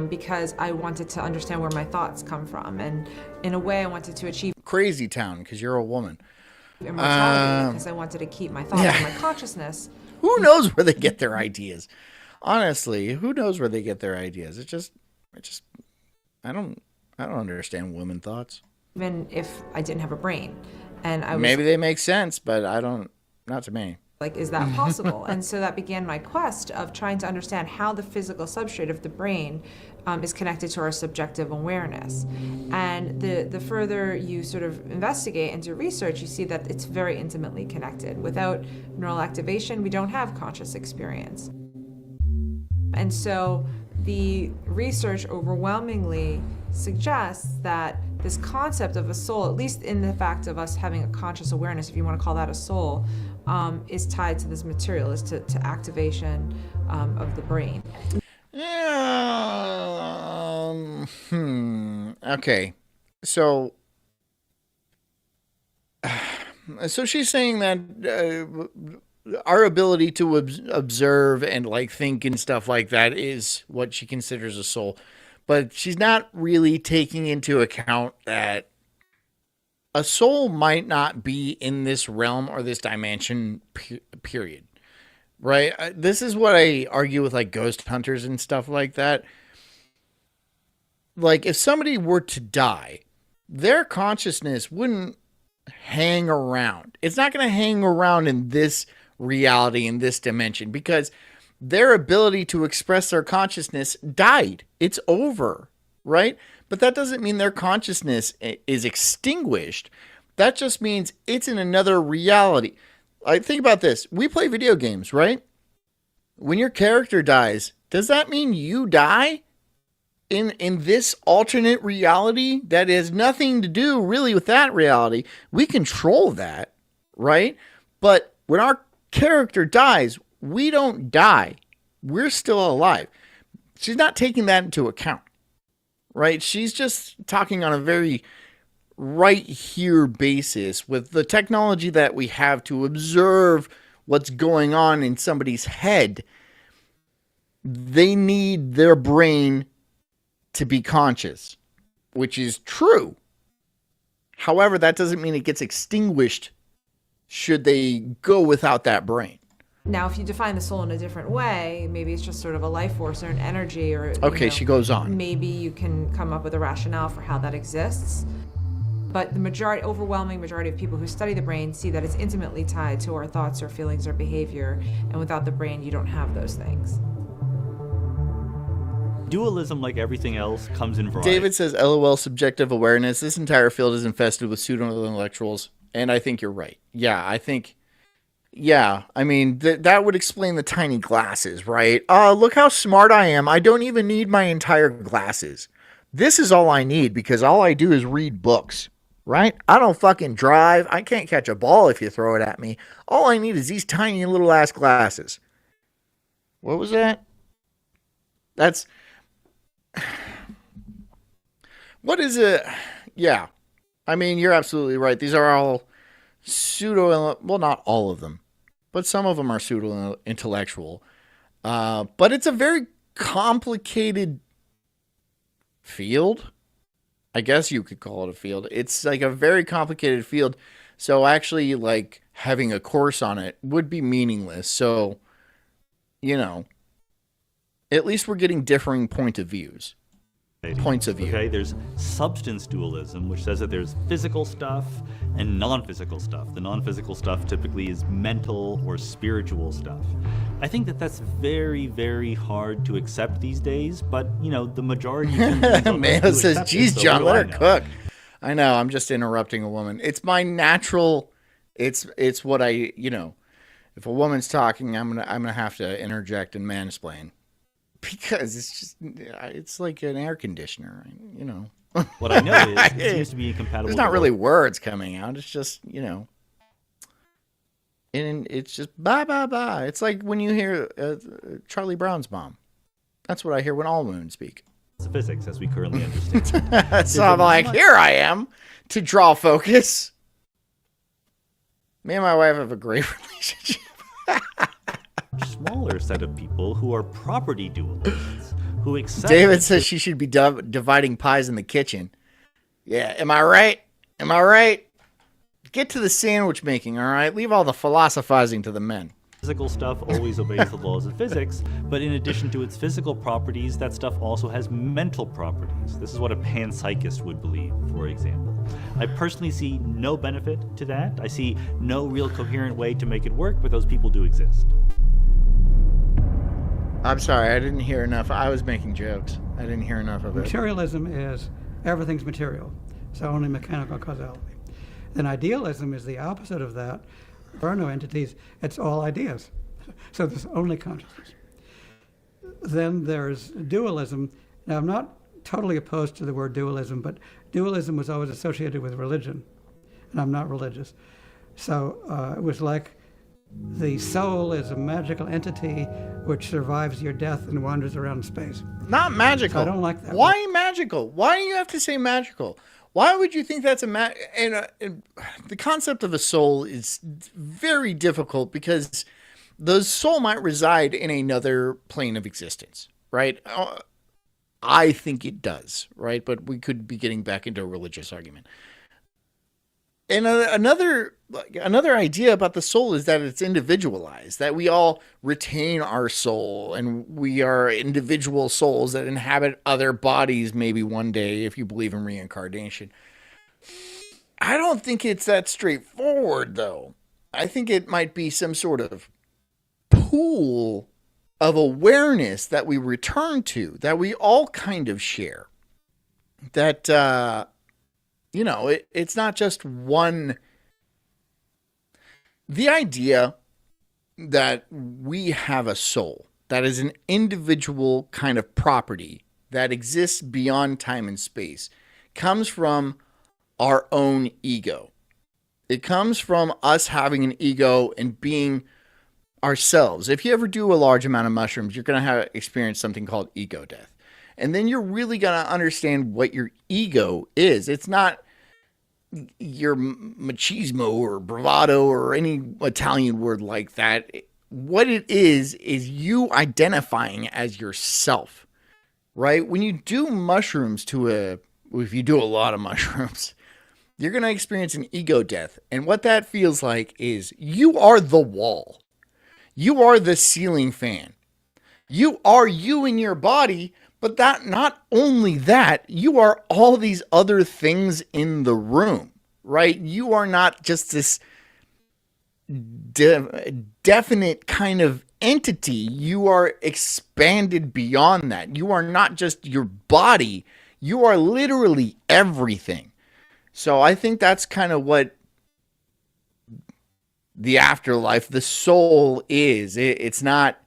because I wanted to understand where my thoughts come from. And in a way, I wanted to achieve Crazy Town, because you're a woman. Immortality, because I wanted to keep my thoughts and my consciousness. Who knows where they get their ideas? Honestly, who knows where they get their ideas? I don't understand women thoughts. Even if I didn't have a brain. And I was, maybe they make sense, but not to me. Like, is that possible? And so that began my quest of trying to understand how the physical substrate of the brain is connected to our subjective awareness. And the further you sort of investigate and do research, you see that it's very intimately connected. Without neural activation, we don't have conscious experience. And so the research overwhelmingly suggests that this concept of a soul, at least in the fact of us having a conscious awareness, if you want to call that a soul, is tied to this material, is to activation of the brain. Okay. So she's saying that our ability to observe and like think and stuff like that is what she considers a soul. But she's not really taking into account that a soul might not be in this realm or this dimension, period. right? This is what I argue with like ghost hunters and stuff like that. Like if somebody were to die, their consciousness wouldn't hang around. It's not going to hang around in this reality, in this dimension, because their ability to express their consciousness died. It's over, right? But that doesn't mean their consciousness is extinguished. That just means it's in another reality. Like, think about this. We play video games, right? When your character dies, does that mean you die? In this alternate reality that has nothing to do really with that reality? We control that, right? But when our character dies, we don't die. We're still alive. She's not taking that into account, right? She's just talking on a very right here basis with the technology that we have to observe what's going on in somebody's head. They need their brain to be conscious, which is true. However, that doesn't mean it gets extinguished should they go without that brain. Now, if you define the soul in a different way, maybe it's just sort of a life force or an energy, or okay, she goes on. Maybe you can come up with a rationale for how that exists. But the overwhelming majority of people who study the brain see that it's intimately tied to our thoughts or feelings or behavior, and without the brain, you don't have those things. Dualism, like everything else, comes in variety. David says, LOL, subjective awareness. This entire field is infested with pseudo-intellectuals. And I think you're right. I mean, that would explain the tiny glasses, right? Look how smart I am. I don't even need my entire glasses. This is all I need because all I do is read books, right? I don't fucking drive. I can't catch a ball if you throw it at me. All I need is these tiny little ass glasses. What was that? That's... What is it? Yeah. I mean, you're absolutely right. These are all well, not all of them, but some of them are pseudo-intellectual. But it's a very complicated field. I guess you could call it a field. It's like a very complicated field. So actually, like, having a course on it would be meaningless. So, at least we're getting differing points of view. Okay, there's substance dualism, which says that there's physical stuff and non-physical stuff. The non-physical stuff typically is mental or spiritual stuff. I think that that's very, very hard to accept these days, but, the majority of people Mayo says, geez, John, let her cook. I know, I'm just interrupting a woman. It's my natural, it's what I, if a woman's talking, I'm gonna have to interject and mansplain. Because it's like an air conditioner, What I know is it seems to be incompatible. There's not really words coming out. It's just, and it's just blah, blah, blah. It's like when you hear Charlie Brown's mom. That's what I hear when all women speak. It's physics as we currently understand. So I'm like, here I am to draw focus. Me and my wife have a great relationship. Smaller set of people who are property dualists, who accept... David says she should be dividing pies in the kitchen. Yeah, am I right? Get to the sandwich making, all right? Leave all the philosophizing to the men. Physical stuff always obeys the laws of physics, but in addition to its physical properties, that stuff also has mental properties. This is what a panpsychist would believe, for example. I personally see no benefit to that. I see no real coherent way to make it work, but those people do exist. I'm sorry, I didn't hear enough. I was making jokes. I didn't hear enough of it. Materialism is everything's material, so only mechanical causality. Then idealism is the opposite of that. There are no entities, it's all ideas. So there's only consciousness. Then there's dualism. Now, I'm not totally opposed to the word dualism, but dualism was always associated with religion, and I'm not religious. So it was like the soul is a magical entity which survives your death and wanders around space. Not magical. So I don't like that. Why magical? Why do you have to say magical? Why would you think that's and the concept of a soul is very difficult because the soul might reside in another plane of existence, right? I think it does, right? But we could be getting back into a religious argument. And another idea about the soul is that it's individualized, that we all retain our soul and we are individual souls that inhabit other bodies maybe one day, if you believe in reincarnation. I don't think it's that straightforward, though. I think it might be some sort of pool of awareness that we return to, that we all kind of share. That, it's not just one. The idea that we have a soul, that is an individual kind of property that exists beyond time and space, comes from our own ego. It comes from us having an ego and being ourselves. If you ever do a large amount of mushrooms, you're going to experience something called ego death. And then you're really going to understand what your ego is. It's not your machismo or bravado or any Italian word like that. What it is you identifying as yourself, right? When you do mushrooms if you do a lot of mushrooms, you're going to experience an ego death. And what that feels like is you are the wall. You are the ceiling fan. You are you in your body, but that not only that, you are all these other things in the room, right? You are not just this definite kind of entity. You are expanded beyond that. You are not just your body. You are literally everything. So I think that's kind of what the afterlife, the soul is. It's not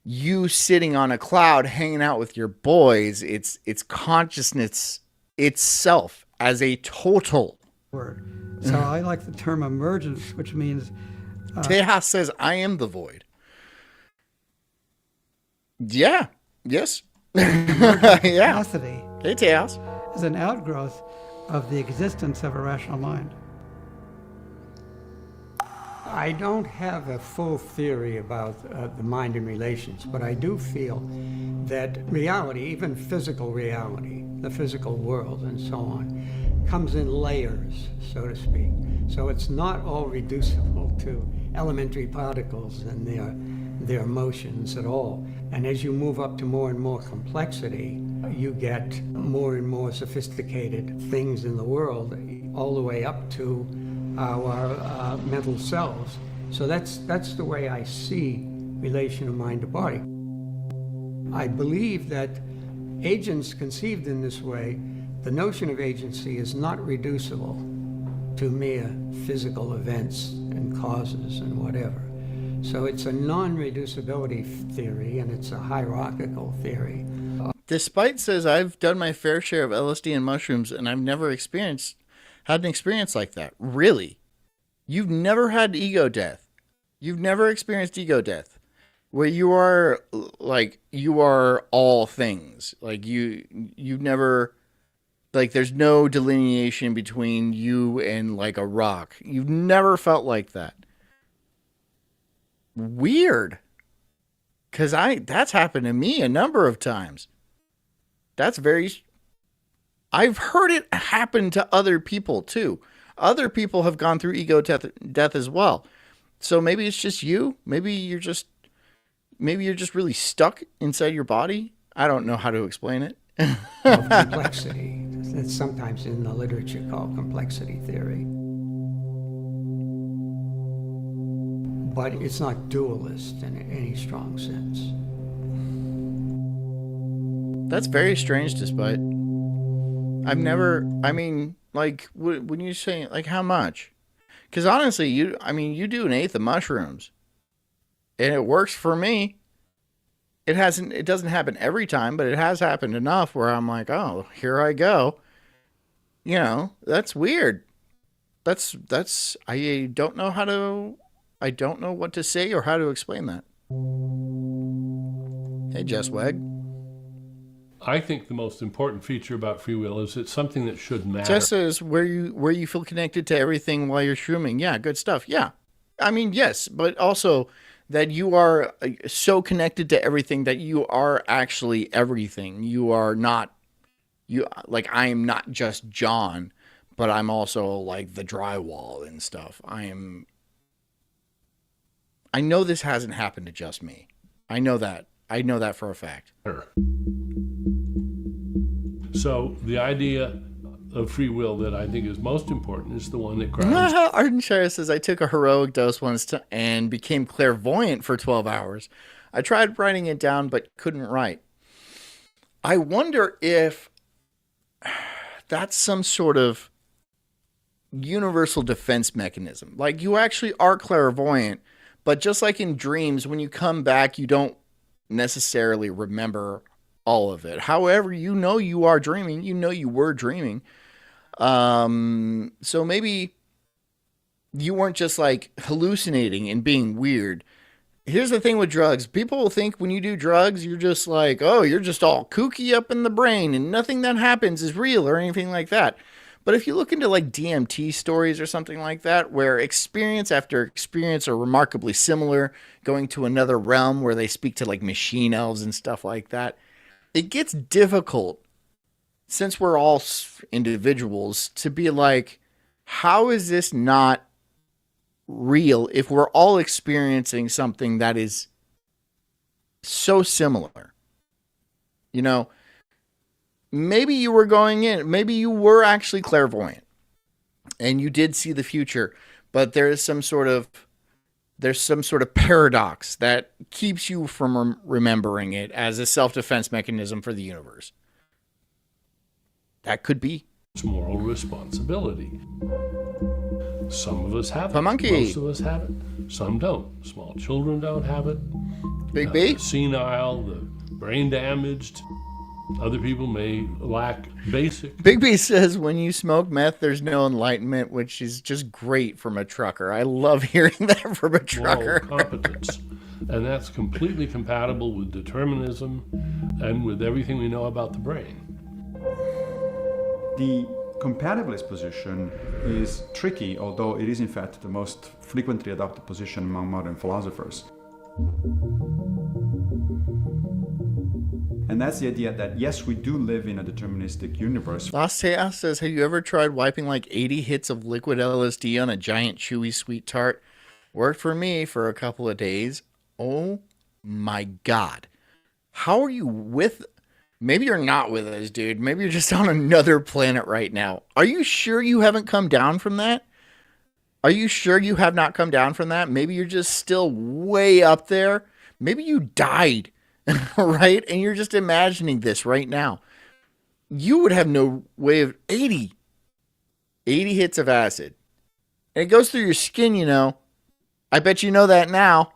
you sitting on a cloud hanging out with your boys. It's consciousness itself as a total word. So I like the term emergence, which means Tejas says, I am the void. Yeah. Yes. Yeah. Capacity Hey, Tejas. is an outgrowth of the existence of a rational mind. I don't have a full theory about the mind and relations, but I do feel that reality, even physical reality, the physical world and so on, comes in layers, so to speak. So it's not all reducible to elementary particles and their motions at all. And as you move up to more and more complexity, you get more and more sophisticated things in the world, all the way up to our mental selves. So that's the way I see relation of mind to body. I believe that agents conceived in this way, the notion of agency is not reducible to mere physical events and causes and whatever. So it's a non-reducibility theory, and it's a hierarchical theory. Despite says, I've done my fair share of LSD and mushrooms, and I've never had an experience like that. Really? You've never had ego death. You've never experienced ego death, where you are all things. Like you've never, like there's no delineation between you and like a rock. You've never felt like that. Weird. Because that's happened to me a number of times. I've heard it happen to other people too. Other people have gone through ego death as well. So maybe it's just you. Maybe you're just really stuck inside your body. I don't know how to explain it. Of complexity. It's sometimes in the literature called complexity theory. But it's not dualist in any strong sense. That's very strange, despite. When you say, like, how much? Because honestly, you do an eighth of mushrooms, and it works for me. It doesn't happen every time, but it has happened enough where I'm like, oh, here I go. You know, that's weird. I don't know what to say or how to explain that. Hey, Jess Wegg. I think the most important feature about free will is it's something that should matter. Jess says where you feel connected to everything while you're shrooming. Yeah, good stuff. Yeah. I mean, yes, but also that you are so connected to everything that you are actually everything. You are not, I am not just John, but I'm also like the drywall and stuff. I know this hasn't happened to just me. I know that for a fact. So the idea of free will that I think is most important is the one that grounds. Ardenshire says, I took a heroic dose once and became clairvoyant for 12 hours. I tried writing it down, but couldn't write. I wonder if that's some sort of universal defense mechanism. Like, you actually are clairvoyant, but just like in dreams, when you come back, you don't necessarily remember all of it. However, you are dreaming. You were dreaming. So maybe you weren't just like hallucinating and being weird. Here's the thing with drugs. People will think when you do drugs, you're just like, oh, you're just all kooky up in the brain and nothing that happens is real or anything like that. But if you look into like DMT stories or something like that, where experience after experience are remarkably similar, going to another realm where they speak to like machine elves and stuff like that, it gets difficult, since we're all individuals, to be like, how is this not real if we're all experiencing something that is so similar? You know, maybe you were going in, maybe you were actually clairvoyant and you did see the future, but there's some sort of paradox that keeps you from remembering it as a self-defense mechanism for the universe. That could be. It's moral responsibility. Some of us have it. Monkey. Most of us have it. Some don't. Small children don't have it. Big B? Senile, the brain damaged. Other people may lack basic. Big B says, when you smoke meth, there's no enlightenment, which is just great from a trucker. I love hearing that from a trucker. Moral competence. And that's completely compatible with determinism and with everything we know about the brain. The compatibilist position is tricky, although it is in fact the most frequently adopted position among modern philosophers. And that's the idea that, yes, we do live in a deterministic universe. Lost Chaos says, have you ever tried wiping like 80 hits of liquid LSD on a giant chewy sweet tart? Worked for me for a couple of days. Oh my God. How are you with... Maybe you're not with us, dude. Maybe you're just on another planet right now. Are you sure you haven't come down from that? Are you sure you have not come down from that? Maybe you're just still way up there. Maybe you died, right? And you're just imagining this right now. You would have no way of... 80 hits of acid. And it goes through your skin, you know. I bet you know that now.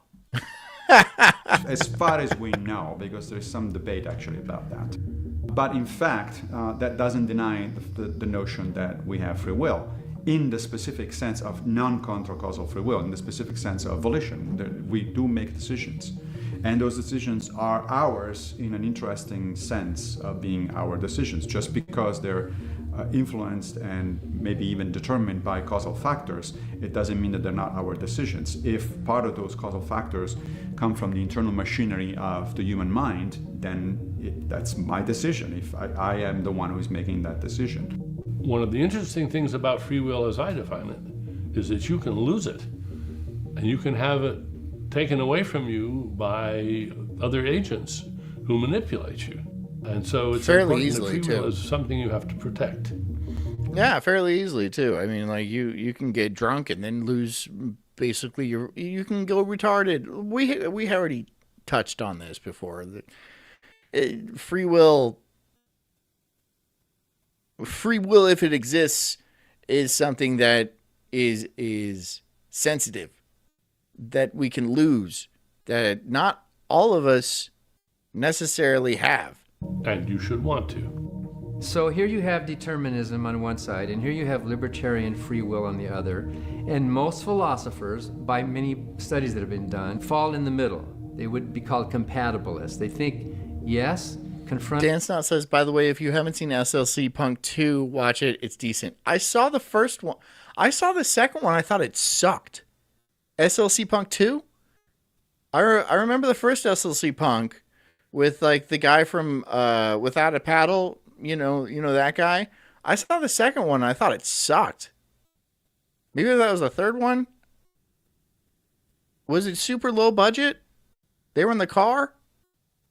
As far as we know, because there's some debate actually about that. But in fact, that doesn't deny the notion that we have free will in the specific sense of non-contra causal free will, in the specific sense of volition. That we do make decisions. And those decisions are ours in an interesting sense of being our decisions. Just because they're influenced and maybe even determined by causal factors, it doesn't mean that they're not our decisions. If part of those causal factors come from the internal machinery of the human mind, then that's my decision, if I am the one who's making that decision. One of the interesting things about free will, as I define it, is that you can lose it, and you can have it taken away from you by other agents who manipulate you. And so it's fairly important easily, that free will too. is something you have to protect. Yeah, fairly easily too. I mean, like you can get drunk and then lose basically you can go retarded. We already touched on this before. Free will, if it exists, is something that is sensitive, that we can lose, that not all of us necessarily have. And you should want to. So here you have determinism on one side, and here you have libertarian free will on the other. And most philosophers, by many studies that have been done, fall in the middle. They would be called compatibilists. They think, yes, confront... Dan Snot says, by the way, if you haven't seen SLC Punk 2, watch it. It's decent. I saw the first one. I saw the second one. I thought it sucked. SLC Punk 2? I remember the first SLC Punk with like the guy from Without a Paddle, you know that guy. I saw the second one and I thought it sucked. Maybe that was the third one. Was it super low budget? They were in the car?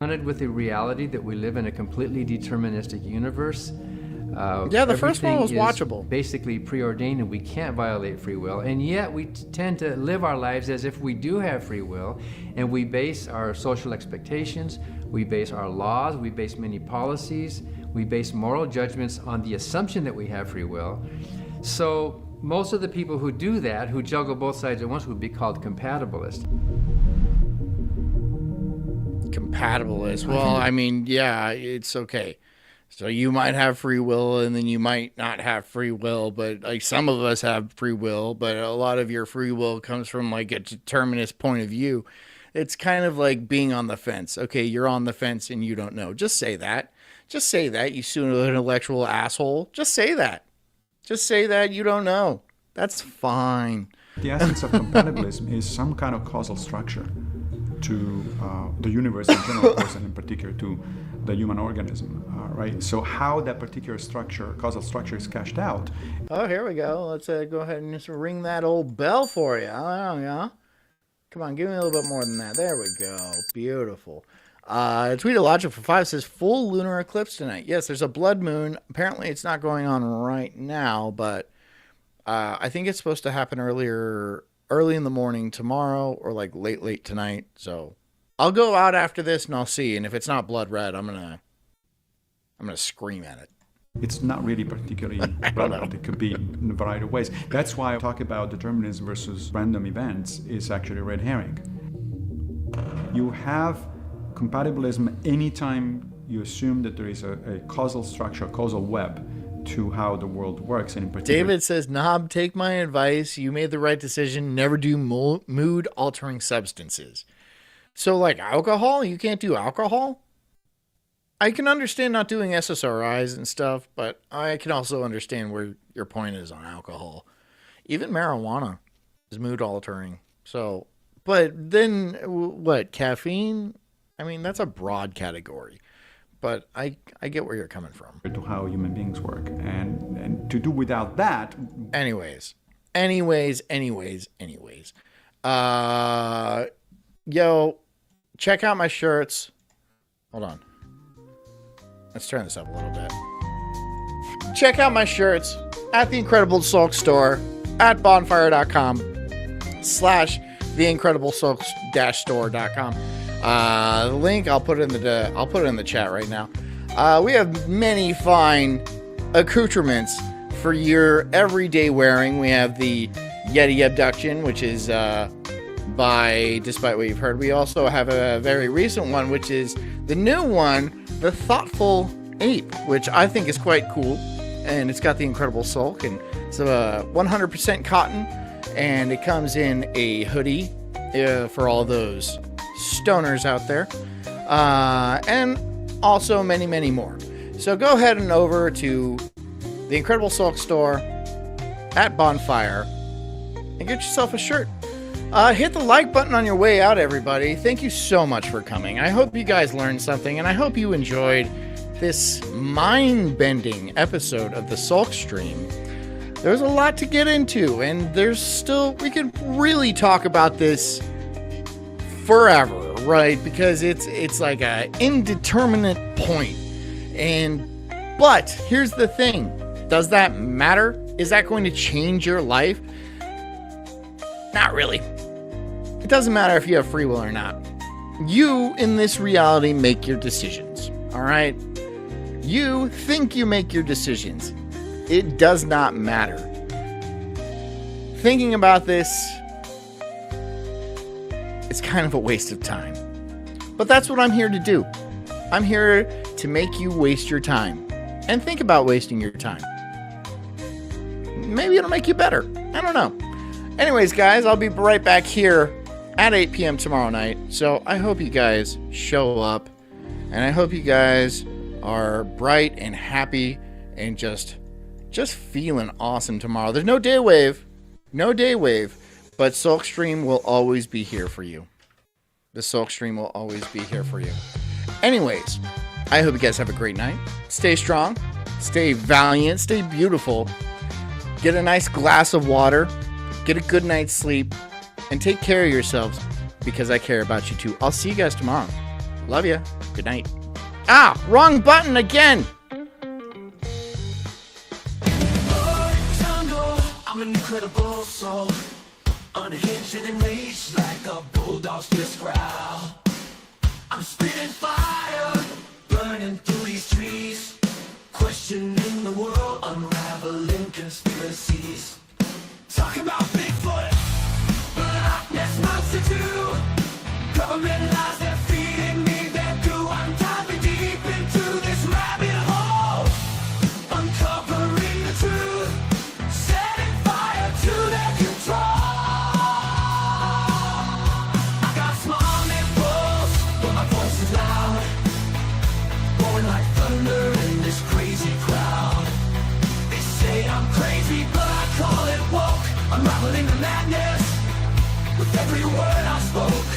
With the reality that we live in a completely deterministic universe. Yeah, the first one was everything is watchable. Basically preordained, and we can't violate free will. And yet we tend to live our lives as if we do have free will, and we base our social expectations, we base our laws, we base many policies, we base moral judgments on the assumption that we have free will. So most of the people who do that, who juggle both sides at once, would be called compatibilists. Compatibilist. Well, I mean, yeah, it's okay. So you might have free will and then you might not have free will, but like some of us have free will, but a lot of your free will comes from like a determinist point of view. It's kind of like being on the fence. Okay, you're on the fence and you don't know. Just say that. Just say that, you pseudo-intellectual asshole. Just say that. Just say that you don't know. That's fine. The essence of compatibilism is some kind of causal structure to the universe in general, of course, and in particular to the human organism, right? So how that particular structure, causal structure, is cashed out. Oh, here we go. Let's go ahead and just ring that old bell for you. Oh, yeah. Come on, give me a little bit more than that. There we go. Beautiful. Tweetologic for 5 says, full lunar eclipse tonight. Yes, there's a blood moon. Apparently it's not going on right now, but I think it's supposed to happen early in the morning tomorrow or like late tonight. So I'll go out after this and I'll see. And if it's not blood red, I'm gonna scream at it. It's not really particularly relevant. It could be in a variety of ways. That's why I talk about determinism versus random events is actually a red herring. You have compatibilism anytime you assume that there is a causal structure, a causal web to how the world works, and in particular, David says, Knob, take my advice. You made the right decision. Never do mood-altering substances. So, like alcohol? You can't do alcohol? I can understand not doing SSRIs and stuff, but I can also understand where your point is on alcohol. Even marijuana is mood-altering. So, but then, what, caffeine? I mean, that's a broad category. But I get where you're coming from. To how human beings work. And to do without that... Anyways. Yo, check out my shirts. Hold on. Let's turn this up a little bit. Check out my shirts at the Incredible Sulk Store at bonfire.com/theincrediblesulk-store.com. The link I'll put it in the chat right now. We have many fine accoutrements for your everyday wearing. We have the Yeti abduction, which is by Despite What You've Heard. We also have a very recent one, which is the new one, the Thoughtful Ape, which I think is quite cool. And it's got the Incredible Sulk, and it's 100% cotton, and it comes in a hoodie for all those stoners out there, and also many, many more. So go ahead and over to the Incredible Sulk Store at Bonfire and get yourself a shirt. Hit the like button on your way out, everybody. Thank you so much for coming. I hope you guys learned something, and I hope you enjoyed this mind-bending episode of the Sulk Stream. There's a lot to get into, and we could really talk about this forever, right? Because it's like a indeterminate point. But here's the thing. Does that matter? Is that going to change your life? Not really. It doesn't matter if you have free will or not. You, in this reality, make your decisions. All right? You think you make your decisions. It does not matter. Thinking about this, it's kind of a waste of time. But that's what I'm here to do. I'm here to make you waste your time. And think about wasting your time. Maybe it'll make you better. I don't know. Anyways, guys, I'll be right back here at 8 p.m. tomorrow night. So I hope you guys show up. And I hope you guys are bright and happy and just feeling awesome tomorrow. There's no day wave. No day wave. But Sulk Stream will always be here for you. The Sulk Stream will always be here for you. Anyways, I hope you guys have a great night. Stay strong. stay valiant, stay beautiful, get a nice glass of water, get a good night's sleep, and take care of yourselves because I care about you too. I'll see you guys tomorrow. Love ya. Good night. Ah, wrong button again. I'm an incredible soul, unhinged and enraged like a bulldog's fierce growl. I'm spitting fire, burning through these trees, questioning the world, unraveling conspiracies. Talking about Bigfoot, Loch Ness Monster too. Government lies, they're feeding me their goo. I'm diving deep into this rabbit hole, uncovering the truth, setting fire to their control. I got small nipples, but my voice is loud, roaring like thunder in this crazy crowd. They say I'm crazy, but I call it woke, unraveling the madness with every word I spoke.